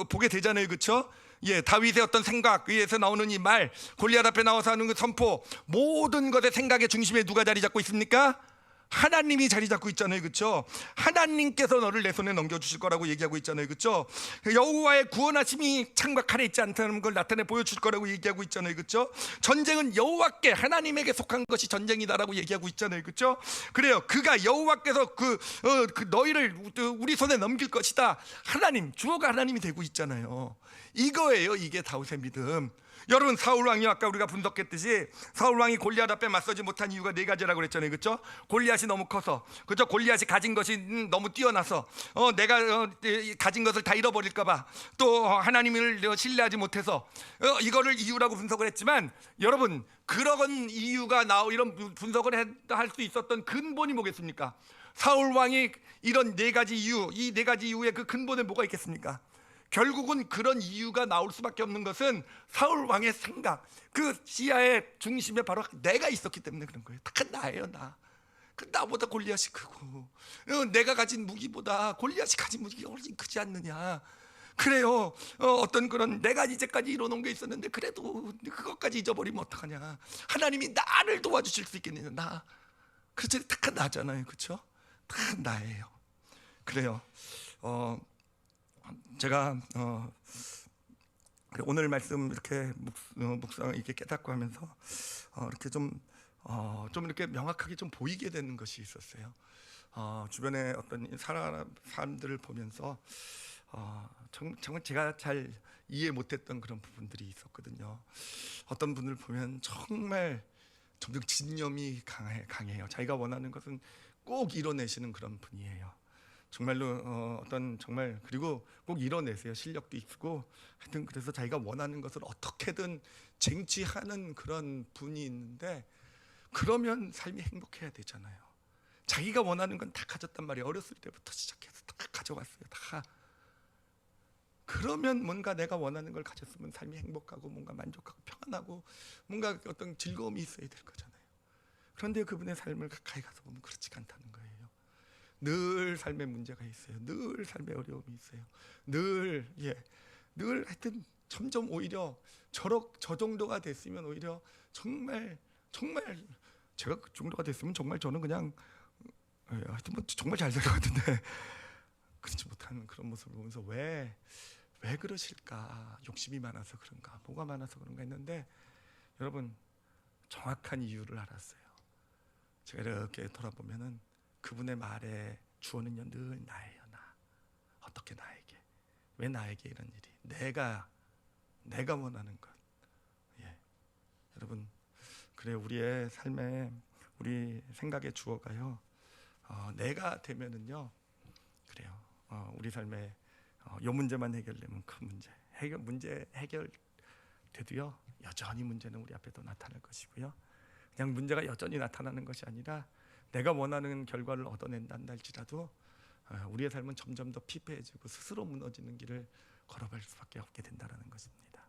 보게 되잖아요, 그렇죠? 예, 다윗의 어떤 생각, 위에서 나오는 이 말, 골리앗 앞에 나와서 하는 그 선포, 모든 것의 생각의 중심에 누가 자리 잡고 있습니까? 하나님이 자리 잡고 있잖아요, 그렇죠? 하나님께서 너를 내 손에 넘겨주실 거라고 얘기하고 있잖아요, 그렇죠? 여호와의 구원하심이 창과 칼에 있지 않다는 걸 나타내 보여줄 거라고 얘기하고 있잖아요, 그렇죠? 전쟁은 여호와께, 하나님에게 속한 것이 전쟁이다라고 얘기하고 있잖아요, 그렇죠? 그래요, 그가 여호와께서 너희를 우리 손에 넘길 것이다. 하나님, 주어가 하나님이 되고 있잖아요. 이거예요, 이게 다윗의 믿음. 여러분, 사울 왕이 아까 우리가 분석했듯이 사울 왕이 골리앗 앞에 맞서지 못한 이유가 네 가지라고 그랬잖아요, 그렇죠? 골리앗이 너무 커서, 그렇죠? 골리앗이 가진 것이 너무 뛰어나서 내가 가진 것을 다 잃어버릴까봐, 또 하나님을 신뢰하지 못해서 이거를 이유라고 분석을 했지만, 여러분, 그런 이유가 이런 분석을 할 수 있었던 근본이 뭐겠습니까? 사울 왕이 이런 네 가지 이유, 이 네 가지 이유의 그 근본에 뭐가 있겠습니까? 결국은 그런 이유가 나올 수밖에 없는 것은 사울 왕의 생각, 그 시야의 중심에 바로 내가 있었기 때문에 그런 거예요. 다 나예요, 나. 나보다 골리앗이 크고, 내가 가진 무기보다 골리앗이 가진 무기가 훨씬 크지 않느냐. 그래요. 어떤 그런 내가 이제까지 이뤄놓은 게 있었는데 그래도 그것까지 잊어버리면 어떡하냐. 하나님이 나를 도와주실 수 있겠느냐. 나. 그렇죠. 다 나잖아요, 그렇죠? 다 나예요. 그래요. 제가 오늘 말씀 이렇게 묵상 이렇게 깨닫고 하면서 이렇게 좀 이렇게 명확하게 좀 보이게 되는 것이 있었어요. 주변에 어떤 사람들을 보면서 정말 제가 잘 이해 못했던 그런 부분들이 있었거든요. 어떤 분을 보면 정말 점점 진념이 강해요. 자기가 원하는 것은 꼭 이뤄내시는 그런 분이에요. 정말로 정말, 그리고 꼭 이뤄내세요. 실력도 있고 하여튼 그래서 자기가 원하는 것을 어떻게든 쟁취하는 그런 분이 있는데, 그러면 삶이 행복해야 되잖아요. 자기가 원하는 건 다 가졌단 말이에요. 어렸을 때부터 시작해서 다 가져왔어요. 다. 그러면 뭔가 내가 원하는 걸 가졌으면 삶이 행복하고 뭔가 만족하고 평안하고 뭔가 어떤 즐거움이 있어야 될 거잖아요. 그런데 그분의 삶을 가까이 가서 보면 그렇지가 않다는 거예요. 늘 삶에 문제가 있어요. 늘 삶에 어려움이 있어요. 늘 하여튼 점점 오히려 저 정도가 됐으면 오히려 정말 제가 그 정도가 됐으면 정말 저는 그냥 하여튼 뭐 정말 잘 될 것 같은데 그렇지 못한 그런 모습을 보면서 왜 그러실까? 욕심이 많아서 그런가? 뭐가 많아서 그런가 했는데 여러분 정확한 이유를 알았어요. 제가 이렇게 돌아보면은 그분의 말에 주어는요 늘 나예요. 나. 어떻게 나에게? 왜 나에게 이런 일이? 내가 원하는 것. 예. 여러분 그래 우리의 삶에 우리 생각의 주어가요. 내가 되면은요. 그래요. 우리 삶에 요 문제만 해결되면 큰 문제 해결돼도요. 여전히 문제는 우리 앞에 또 나타날 것이고요. 그냥 문제가 여전히 나타나는 것이 아니라 내가 원하는 결과를 얻어낸단다 할지라도 우리의 삶은 점점 더 피폐해지고 스스로 무너지는 길을 걸어갈 수밖에 없게 된다는 것입니다.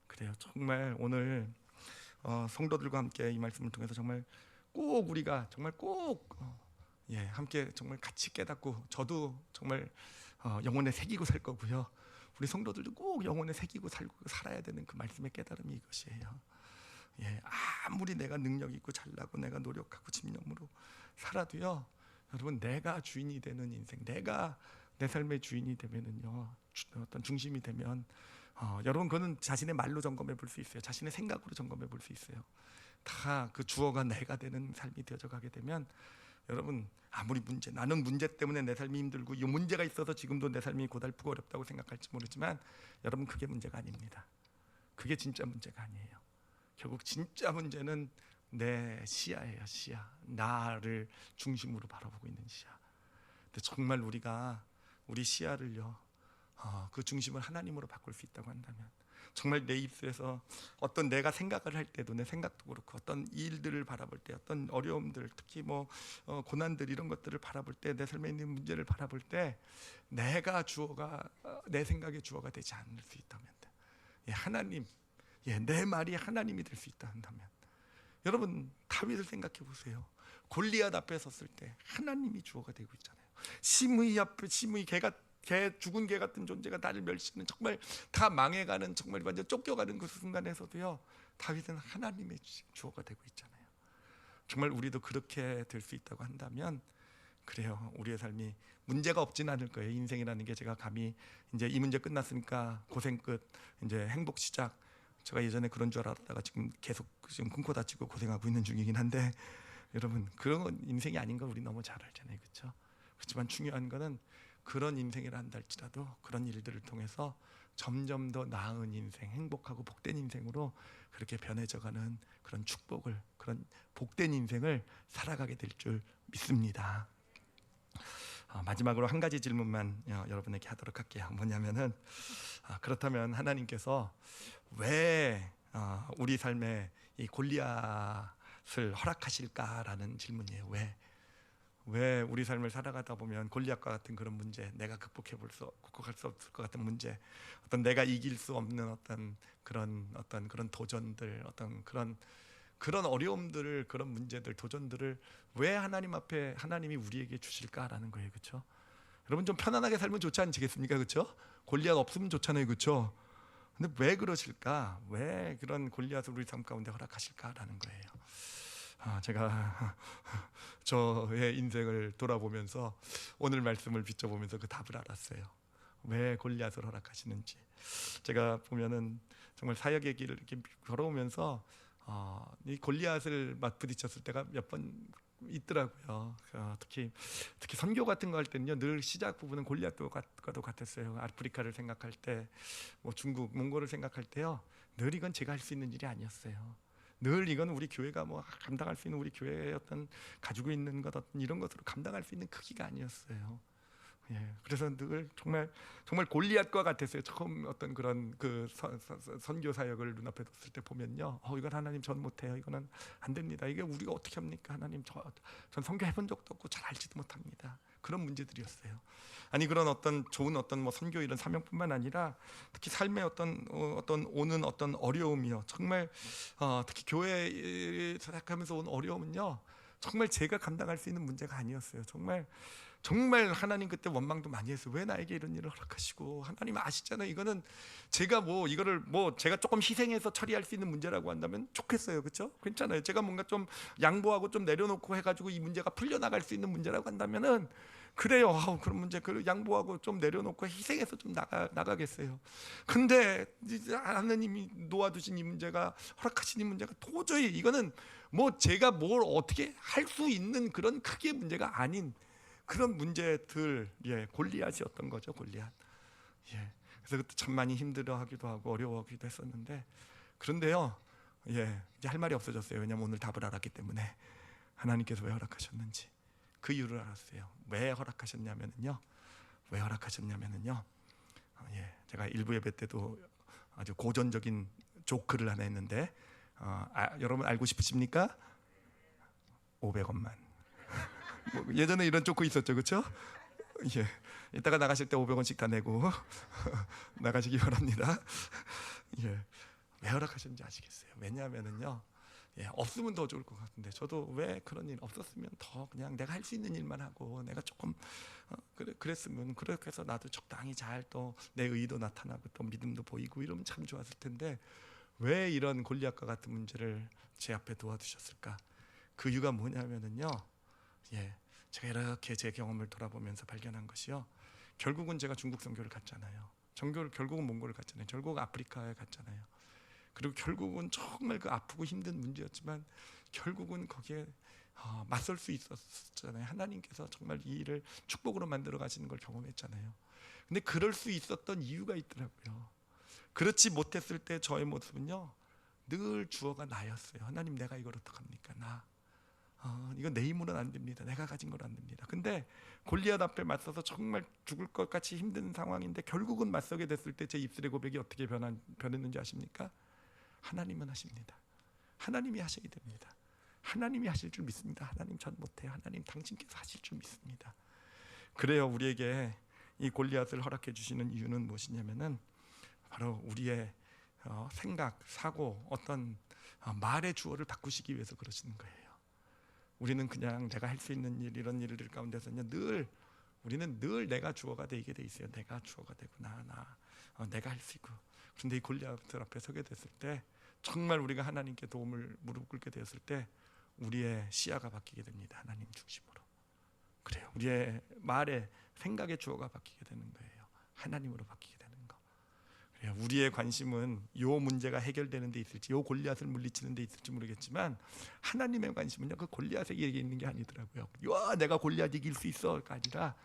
그래요. 정말 오늘 성도들과 함께 이 말씀을 통해서 정말 꼭 우리가 정말 꼭 함께 정말 같이 깨닫고 저도 정말 영혼에 새기고 살 거고요. 우리 성도들도 꼭 영혼에 새기고 살아야 되는 그 말씀의 깨달음이 이것이에요. 아무리 내가 능력 있고 잘나고 내가 노력하고 집념으로 살아도요. 여러분 내가 주인이 되는 인생, 내가 내 삶의 주인이 되면은요. 어떤 중심이 되면 여러분 그거는 자신의 말로 점검해 볼 수 있어요. 자신의 생각으로 점검해 볼 수 있어요. 다 그 주어가 내가 되는 삶이 되어져 가게 되면 여러분 아무리 나는 문제 때문에 내 삶이 힘들고 이 문제가 있어서 지금도 내 삶이 고달프고 어렵다고 생각할지 모르지만 여러분 그게 문제가 아닙니다. 그게 진짜 문제가 아니에요. 결국 진짜 문제는 내 시야예요. 시야. 나를 중심으로 바라보고 있는 시야. 근데 정말 우리가 우리 시야를요 그 중심을 하나님으로 바꿀 수 있다고 한다면 정말 내 입술에서 어떤 내가 생각을 할 때도 내 생각도 그렇고 어떤 일들을 바라볼 때 어떤 어려움들 특히 뭐 고난들 이런 것들을 바라볼 때 내 삶에 있는 문제를 바라볼 때 내가 주어가 내 생각의 주어가 되지 않을 수 있다면 하나님 내 말이 하나님이 될 수 있다 한다면 여러분 다윗을 생각해 보세요. 골리앗 앞에 섰을 때 하나님이 주어가 되고 있잖아요. 시므이 앞에 죽은 개 같은 존재가 나를 멸시하는 정말 다 망해가는 정말 완전 쫓겨가는 그 순간에서도요 다윗은 하나님의 주어가 되고 있잖아요. 정말 우리도 그렇게 될 수 있다고 한다면 그래요. 우리의 삶이 문제가 없진 않을 거예요. 인생이라는 게 제가 감히 이제 이 문제 끝났으니까 고생 끝 이제 행복 시작 제가 예전에 그런 줄 알았다가 지금 계속 지금 끊고 다치고 고생하고 있는 중이긴 한데 여러분 그런 건 인생이 아닌 걸 우리 너무 잘 알잖아요. 그렇죠? 그렇지만 중요한 거는 그런 인생이라 한다 할지라도 그런 일들을 통해서 점점 더 나은 인생, 행복하고 복된 인생으로 그렇게 변해져가는 그런 축복을 그런 복된 인생을 살아가게 될 줄 믿습니다. 마지막으로 한 가지 질문만 여러분에게 하도록 할게요. 뭐냐면은 그렇다면 하나님께서 왜 우리 삶에 이 골리앗을 허락하실까라는 질문이에요. 왜 우리 삶을 살아가다 보면 골리앗과 같은 그런 문제, 내가 극복할 수 없을 것 같은 문제, 어떤 내가 이길 수 없는 어떤 그런 도전들, 어떤 그런 어려움들을, 그런 문제들, 도전들을 왜 하나님 앞에 하나님이 우리에게 주실까라는 거예요, 그렇죠? 여러분 좀 편안하게 살면 좋지 않겠습니까, 그렇죠? 골리앗 없으면 좋잖아요, 그렇죠? 근데 왜 그러실까? 왜 그런 골리앗을 우리 삶 가운데 허락하실까라는 거예요. 제가 저의 인생을 돌아보면서 오늘 말씀을 비춰보면서 그 답을 알았어요. 왜 골리앗을 허락하시는지. 제가 보면은 정말 사역의 길을 이렇게 걸어오면서 이 골리앗을 부딪혔을 때가 몇 번 있더라고요. 특히 선교 같은 거 할 때는요 늘 시작 부분은 골리앗과도 같았어요. 아프리카를 생각할 때, 뭐 중국, 몽골을 생각할 때요 늘 이건 제가 할 수 있는 일이 아니었어요. 늘 이건 우리 교회가 뭐 감당할 수 있는 우리 교회의 어떤 가지고 있는 것 어떤 이런 것으로 감당할 수 있는 크기가 아니었어요. 그래서 늘 정말 골리앗과 같았어요. 처음 어떤 그런 그 선교 사역을 눈앞에 뒀을 때 보면요, 이건 하나님 전 못해요. 이거는 안 됩니다. 이게 우리가 어떻게 합니까? 하나님 전 선교 해본 적도 없고 잘 알지도 못합니다. 그런 문제들이었어요. 아니 그런 어떤 좋은 어떤 뭐 선교 이런 사명뿐만 아니라 특히 삶의 어떤 오는 어떤 어려움이요. 정말 특히 교회에 생각하면서 온 어려움은요. 정말 제가 감당할 수 있는 문제가 아니었어요. 정말 하나님 그때 원망도 많이 했어요. 왜 나에게 이런 일을 허락하시고, 하나님 아시잖아요. 이거는 제가 뭐 이거를 뭐 제가 조금 희생해서 처리할 수 있는 문제라고 한다면 좋겠어요. 그렇죠? 괜찮아요. 제가 뭔가 좀 양보하고 좀 내려놓고 해가지고 이 문제가 풀려나갈 수 있는 문제라고 한다면은 그래요. 그런 문제 그 양보하고 좀 내려놓고 희생해서 좀 나가겠어요. 근데 하나님이 놓아두신 이 문제가, 허락하신 이 문제가 도저히 이거는 뭐 제가 뭘 어떻게 할 수 있는 그런 크게 문제가 아닌 그런 문제들, 골리앗이었던 거죠. 골리앗. 그래서 그때 참 많이 힘들어하기도 하고 어려워하기도 했었는데, 그런데요, 이제 할 말이 없어졌어요. 왜냐하면 오늘 답을 알았기 때문에. 하나님께서 왜 허락하셨는지 그 이유를 알았어요. 왜 허락하셨냐면은요. 제가 일부 예배 때도 아주 고전적인 조크를 하나 했는데, 여러분 알고 싶으십니까? 500원만. 뭐 예전에 이런 조크 있었죠, 그렇죠? 이따가 나가실 때 500원씩 다 내고 나가시기 바랍니다. 왜 허락하셨는지 아시겠어요? 왜냐하면은요, 없으면 더 좋을 것 같은데, 저도 왜 그런 일 없었으면 더 그냥 내가 할 수 있는 일만 하고 내가 조금 그랬으면, 그렇게 해서 나도 적당히 잘 또 내 의도 나타나고 또 믿음도 보이고 이러면 참 좋았을 텐데, 왜 이런 골리앗과 같은 문제를 제 앞에 도와주셨을까? 그 이유가 뭐냐면은요, 제가 이렇게 제 경험을 돌아보면서 발견한 것이요, 결국은 제가 중국 선교를 갔잖아요. 결국은 몽골을 갔잖아요. 결국 아프리카에 갔잖아요. 그리고 결국은 정말 그 아프고 힘든 문제였지만 결국은 거기에 맞설 수 있었잖아요. 하나님께서 정말 이 일을 축복으로 만들어 가시는 걸 경험했잖아요. 근데 그럴 수 있었던 이유가 있더라고요. 그렇지 못했을 때 저의 모습은요, 늘 주어가 나였어요. 하나님, 내가 이걸 어떡합니까? 이건 내 힘으로는 안 됩니다. 내가 가진 건 안 됩니다. 근데 골리앗 앞에 맞서서 정말 죽을 것 같이 힘든 상황인데 결국은 맞서게 됐을 때 제 입술의 고백이 어떻게 변했는지 아십니까? 하나님은 하십니다. 하나님이 하셔야 됩니다. 하나님이 하실 줄 믿습니다. 하나님, 전 못해요. 하나님, 당신께서 하실 줄 믿습니다. 그래요. 우리에게 이 골리앗을 허락해 주시는 이유는 무엇이냐면은 바로 우리의 생각, 사고, 어떤 말의 주어를 바꾸시기 위해서 그러시는 거예요. 우리는 그냥 내가 할 수 있는 일, 이런 일들 가운데서는 우리는 늘 내가 주어가 되게 돼 있어요. 내가 주어가 되고 내가 할 수 있고. 그런데 이 골리앗들 앞에 서게 됐을 때, 정말 우리가 하나님께 도움을 무릎 꿇게 되었을 때 우리의 시야가 바뀌게 됩니다. 하나님 중심으로. 그래요. 우리의 말에, 생각의 주어가 바뀌게 되는 거예요. 하나님으로 바뀌게 되는 거. 그래요. 우리의 관심은 이 문제가 해결되는 데 있을지, 이 골리앗을 물리치는 데 있을지 모르겠지만, 하나님의 관심은요, 그 골리앗에게 있는 게 아니더라고요. 와, 내가 골리앗 이길 수 있어가 아니라,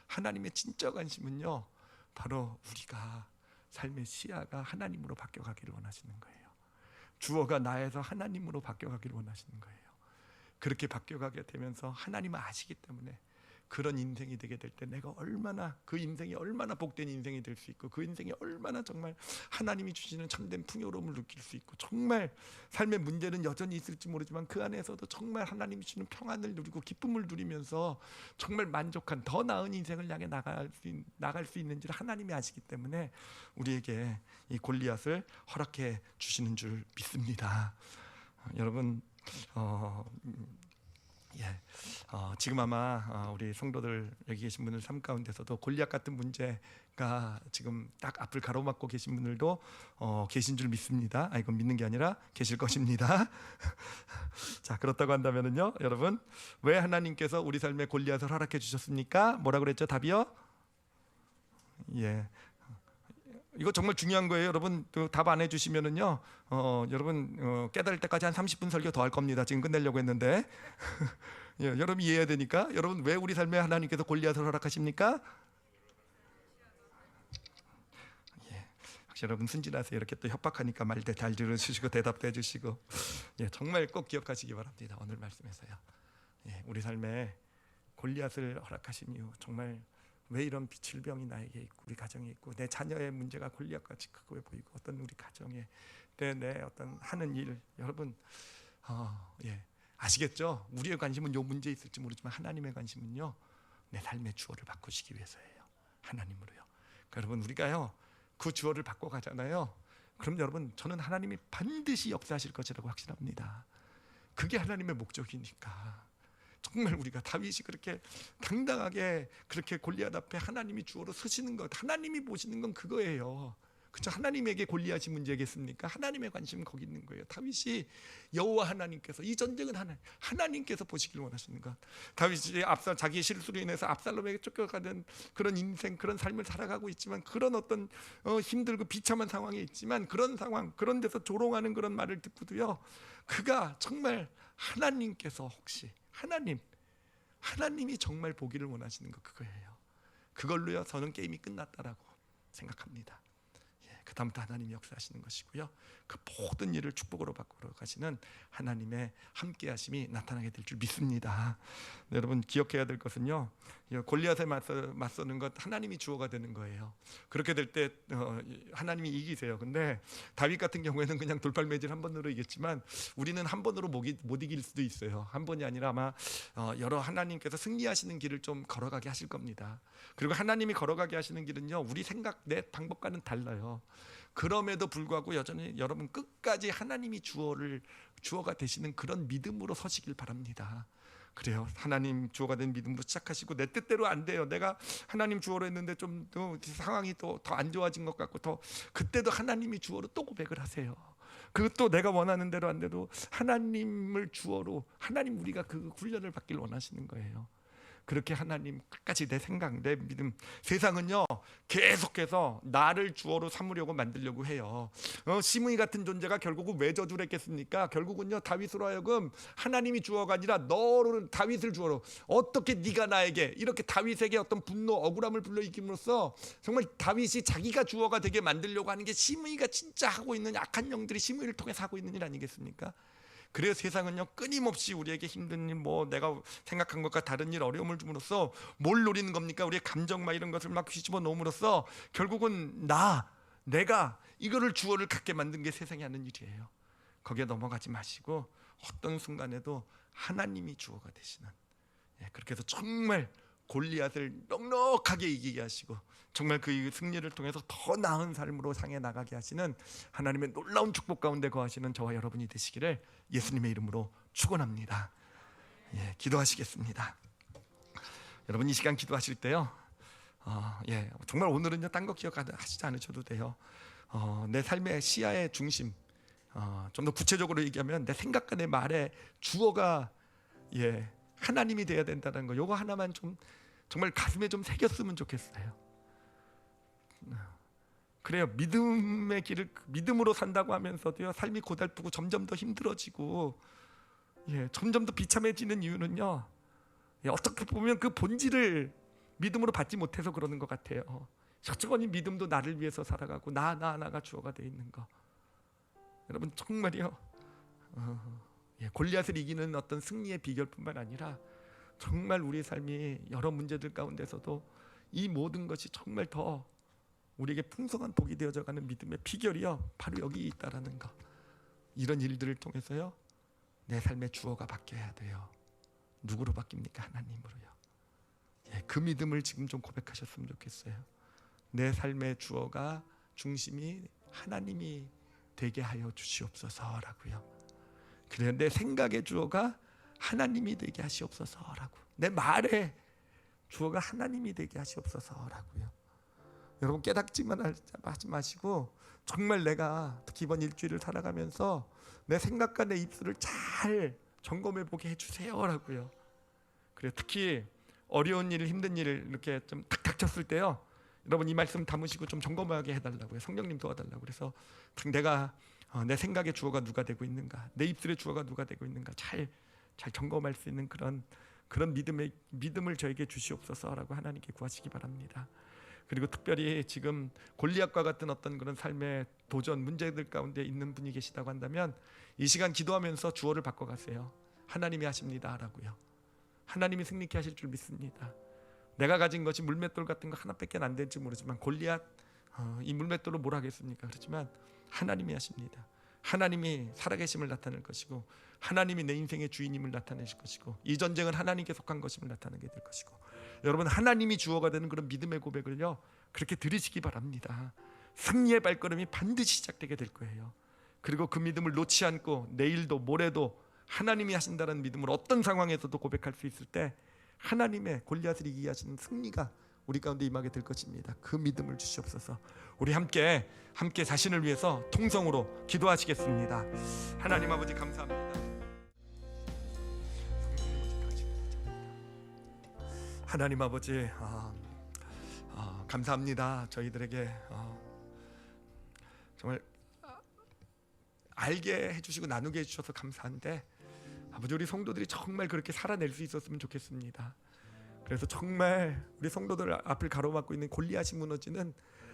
하나님의 진짜 관심은요, 바로 우리가 삶의 시야가 하나님으로 바뀌어가기를 원하시는 거예요. 주어가 나에서 하나님으로 바뀌어가기를 원하시는 거예요. 그렇게 바뀌어가게 되면서 하나님은 아시기 때문에 그런 인생이 되게 될 때 내가 얼마나, 그 인생이 얼마나 복된 인생이 될 수 있고, 그 인생이 얼마나 정말 하나님이 주시는 참된 풍요로움을 느낄 수 있고, 정말 삶의 문제는 여전히 있을지 모르지만 그 안에서도 정말 하나님이 주시는 평안을 누리고 기쁨을 누리면서 정말 만족한 더 나은 인생을 향해 나갈 수 있는지를 하나님이 아시기 때문에 우리에게 이 골리앗을 허락해 주시는 줄 믿습니다. 여러분, 지금 아마 우리 성도들, 여기 계신 분들 삶 가운데서도 골리앗 같은 문제가 지금 딱 앞을 가로막고 계신 분들도 계신 줄 믿습니다. 이건 믿는 게 아니라 계실 것입니다. 자, 그렇다고 한다면은요, 여러분, 왜 하나님께서 우리 삶에 골리앗을 허락해 주셨습니까? 뭐라 그랬죠? 답이요? 이거 정말 중요한 거예요. 여러분, 답 안 해주시면은요, 여러분 깨달을 때까지 한 30분 설교 더 할 겁니다. 지금 끝내려고 했는데. 여러분 이해해야 되니까. 여러분, 왜 우리 삶에 하나님께서 골리앗을 허락하십니까? 혹시 여러분 순진하세요. 이렇게 또 협박하니까 말 잘 들어주시고 대답도 해주시고. 정말 꼭 기억하시기 바랍니다. 오늘 말씀에서요. 우리 삶에 골리앗을 허락하신 이유, 정말 왜 이런 질병이 나에게 있고 우리 가정에 있고 내 자녀의 문제가 골리앗같이 크고 보이고 어떤 우리 가정에 내 어떤 하는 일, 여러분 아시겠죠? 우리의 관심은 요 문제에 있을지 모르지만 하나님의 관심은요, 내 삶의 주어를 바꾸시기 위해서예요. 하나님으로요. 그러니까 여러분 우리가요 그 주어를 바꿔가잖아요. 그럼 여러분 저는 하나님이 반드시 역사하실 것이라고 확신합니다. 그게 하나님의 목적이니까. 정말 우리가 다윗이 그렇게 당당하게 그렇게 골리앗 앞에 하나님이 주어로 서시는 것, 하나님이 보시는 건 그거예요. 그렇죠? 하나님에게 골리앗이 문제겠습니까? 하나님의 관심은 거기 있는 거예요. 다윗이 여호와 하나님께서, 이 전쟁은 하나님께서 보시길 원하시는 것. 다윗이 자기의 실수로 인해서 압살롬에게 쫓겨가는 그런 인생, 그런 삶을 살아가고 있지만, 그런 어떤 힘들고 비참한 상황에 있지만, 그런 상황, 그런 데서 조롱하는 그런 말을 듣고도요, 그가 정말 하나님께서 혹시 하나님이 정말 보기를 원하시는 거 그거예요. 그걸로요 저는 게임이 끝났다라고 생각합니다. 그 다음부터 하나님이 역사하시는 것이고요, 그 모든 일을 축복으로 바꾸러 가시는 하나님의 함께하심이 나타나게 될 줄 믿습니다. 여러분 기억해야 될 것은요, 골리앗에 맞서는 것 하나님이 주어가 되는 거예요. 그렇게 될 때 하나님이 이기세요. 근데 다윗 같은 경우에는 그냥 돌팔매질 한 번으로 이겼지만, 우리는 한 번으로 못 이길 수도 있어요. 한 번이 아니라 아마 여러 하나님께서 승리하시는 길을 좀 걸어가게 하실 겁니다. 그리고 하나님이 걸어가게 하시는 길은요, 우리 생각 내 방법과는 달라요. 그럼에도 불구하고 여전히 여러분 끝까지 하나님이 주어가 되시는 그런 믿음으로 서시길 바랍니다. 그래요. 하나님 주어가 된 믿음으로 시작하시고, 내 뜻대로 안 돼요. 내가 하나님 주어로 했는데 좀 더 상황이 또 더 안 좋아진 것 같고, 그때도 하나님이 주어로 또 고백을 하세요. 그것도 내가 원하는 대로 안 돼도 하나님을 주어로, 하나님 우리가 그 훈련을 받길 원하시는 거예요. 그렇게 하나님 끝까지 내 생각, 내 믿음, 세상은요 계속해서 나를 주어로 삼으려고 만들려고 해요. 시므이 같은 존재가 결국은 왜 저주를 했겠습니까? 결국은요 다윗으로 하여금 하나님이 주어가 아니라 너를 다윗을 주어로, 어떻게 네가 나에게 이렇게 다윗에게 어떤 분노, 억울함을 불러일으킴으로써 정말 다윗이 자기가 주어가 되게 만들려고 하는 게 시므이가 진짜 하고 있는, 악한 영들이 시므이를 통해서 하고 있는 일 아니겠습니까? 그래서 세상은요 끊임없이 우리에게 힘든 일, 내가 생각한 것과 다른 일, 어려움을 줌으로써 뭘 노리는 겁니까? 우리의 감정 이런 것을 막 뒤집어 놓음으로써 결국은 내가 이거를 주어를 갖게 만든 게 세상이 하는 일이에요. 거기에 넘어가지 마시고 어떤 순간에도 하나님이 주어가 되시는, 그렇게 해서 정말 골리앗을 넉넉하게 이기게 하시고, 정말 그 승리를 통해서 더 나은 삶으로 향해 나가게 하시는 하나님의 놀라운 축복 가운데 거하시는 저와 여러분이 되시기를 예수님의 이름으로 축원합니다. 기도하시겠습니다. 여러분 이 시간 기도하실 때요, 정말 오늘은요 딴 거 기억하시지 않으셔도 돼요. 내 삶의 시야의 중심, 좀 더 구체적으로 얘기하면 내 생각과 내 말의 주어가 하나님이 돼야 된다는 거, 요거 하나만 좀 정말 가슴에 좀 새겼으면 좋겠어요. 그래요. 믿음의 길을 믿음으로 산다고 하면서도요 삶이 고달프고 점점 더 힘들어지고 점점 더 비참해지는 이유는요, 어떻게 보면 그 본질을 믿음으로 받지 못해서 그러는 것 같아요. 여전히 믿음도 나를 위해서 살아가고 나가 주어가 되어 있는 거. 여러분 정말이요, 골리앗을 이기는 어떤 승리의 비결뿐만 아니라 정말 우리의 삶이 여러 문제들 가운데서도 이 모든 것이 정말 더 우리에게 풍성한 복이 되어져가는 믿음의 비결이요 바로 여기 있다라는 거. 이런 일들을 통해서요 내 삶의 주어가 바뀌어야 돼요. 누구로 바뀝니까? 하나님으로요. 그 믿음을 지금 좀 고백하셨으면 좋겠어요. 내 삶의 주어가, 중심이 하나님이 되게 하여 주시옵소서라고요. 그래요. 내 생각의 주어가 하나님이 되게 하시옵소서라고, 내 말의 주어가 하나님이 되게 하시옵소서라고요. 여러분 깨닫지만 하지 마시고 정말 내가 특히 이번 일주일을 살아가면서 내 생각과 내 입술을 잘 점검해 보게 해주세요라고요. 그래, 특히 어려운 일, 힘든 일 이렇게 좀 탁 닥쳤을 때요, 여러분 이 말씀 담으시고 좀 점검하게 해달라고요. 성령님 도와달라고. 그래서 내가 내 생각의 주어가 누가 되고 있는가, 내 입술의 주어가 누가 되고 있는가 잘 점검할 수 있는 그런 믿음을 저에게 주시옵소서라고 하나님께 구하시기 바랍니다. 그리고 특별히 지금 골리앗과 같은 어떤 그런 삶의 도전, 문제들 가운데 있는 분이 계시다고 한다면 이 시간 기도하면서 주어를 바꿔가세요. 하나님이 하십니다라고요. 하나님이 승리케 하실 줄 믿습니다. 내가 가진 것이 물맷돌 같은 거 하나밖에 안 될지 모르지만 골리앗, 이 물맷돌로 뭘 하겠습니까? 그렇지만 하나님이 하십니다. 하나님이 살아계심을 나타낼 것이고, 하나님이 내 인생의 주인임을 나타내실 것이고, 이 전쟁은 하나님께 속한 것임을 나타내게 될 것이고, 여러분 하나님이 주어가 되는 그런 믿음의 고백을요 그렇게 들으시기 바랍니다. 승리의 발걸음이 반드시 시작되게 될 거예요. 그리고 그 믿음을 놓지 않고 내일도 모레도 하나님이 하신다는 믿음을 어떤 상황에서도 고백할 수 있을 때 하나님의 골리앗을 이기게 하시는 승리가 우리 가운데 임하게 될 것입니다. 그 믿음을 주시옵소서. 우리 함께 자신을 위해서 통성으로 기도하시겠습니다. 하나님 아버지 감사합니다. 하나님 아버지 감사합니다. 저희들에게 정말 알게 해주시고 나누게 해주셔서 감사한데 아버지 우리 성도들이 정말 그렇게 살아낼 수 있었으면 좋겠습니다. 그래서 정말 우리 성도들 앞을 가로막고 있는 골리앗이 무너지는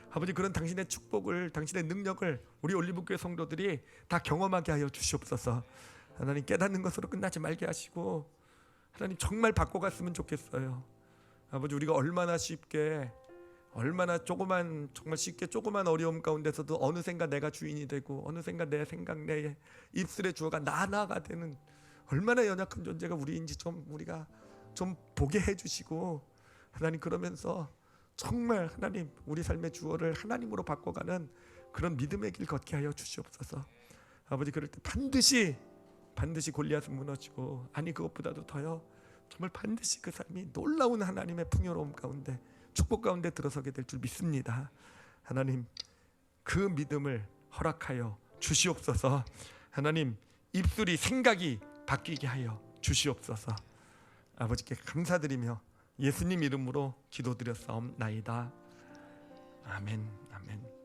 아버지 그런 당신의 축복을 당신의 능력을 우리 올리브교회 성도들이 다 경험하게 하여 주시옵소서. 하나님 깨닫는 것으로 끝나지 말게 하시고 하나님 정말 바꿔갔으면 좋겠어요. 아버지 우리가 얼마나 쉽게 얼마나 조그만 정말 쉽게 조그만 어려움 가운데서도 어느샌가 내가 주인이 되고 어느샌가 내 생각 내 입술의 주어가 나가 되는 얼마나 연약한 존재가 우리인지 좀 우리가 좀 보게 해주시고 하나님 그러면서 정말 하나님 우리 삶의 주어를 하나님으로 바꿔가는 그런 믿음의 길 걷게 하여 주시옵소서. 아버지 그럴 때 반드시 골리앗은 무너지고 아니 그것보다도 더요 정말 반드시 그 삶이 놀라운 하나님의 풍요로움 가운데 축복 가운데 들어서게 될 줄 믿습니다. 하나님 그 믿음을 허락하여 주시옵소서. 하나님 입술이 생각이 바뀌게 하여 주시옵소서. 아버지께 감사드리며 예수님 이름으로 기도드렸사옵나이다. 아멘. 아멘.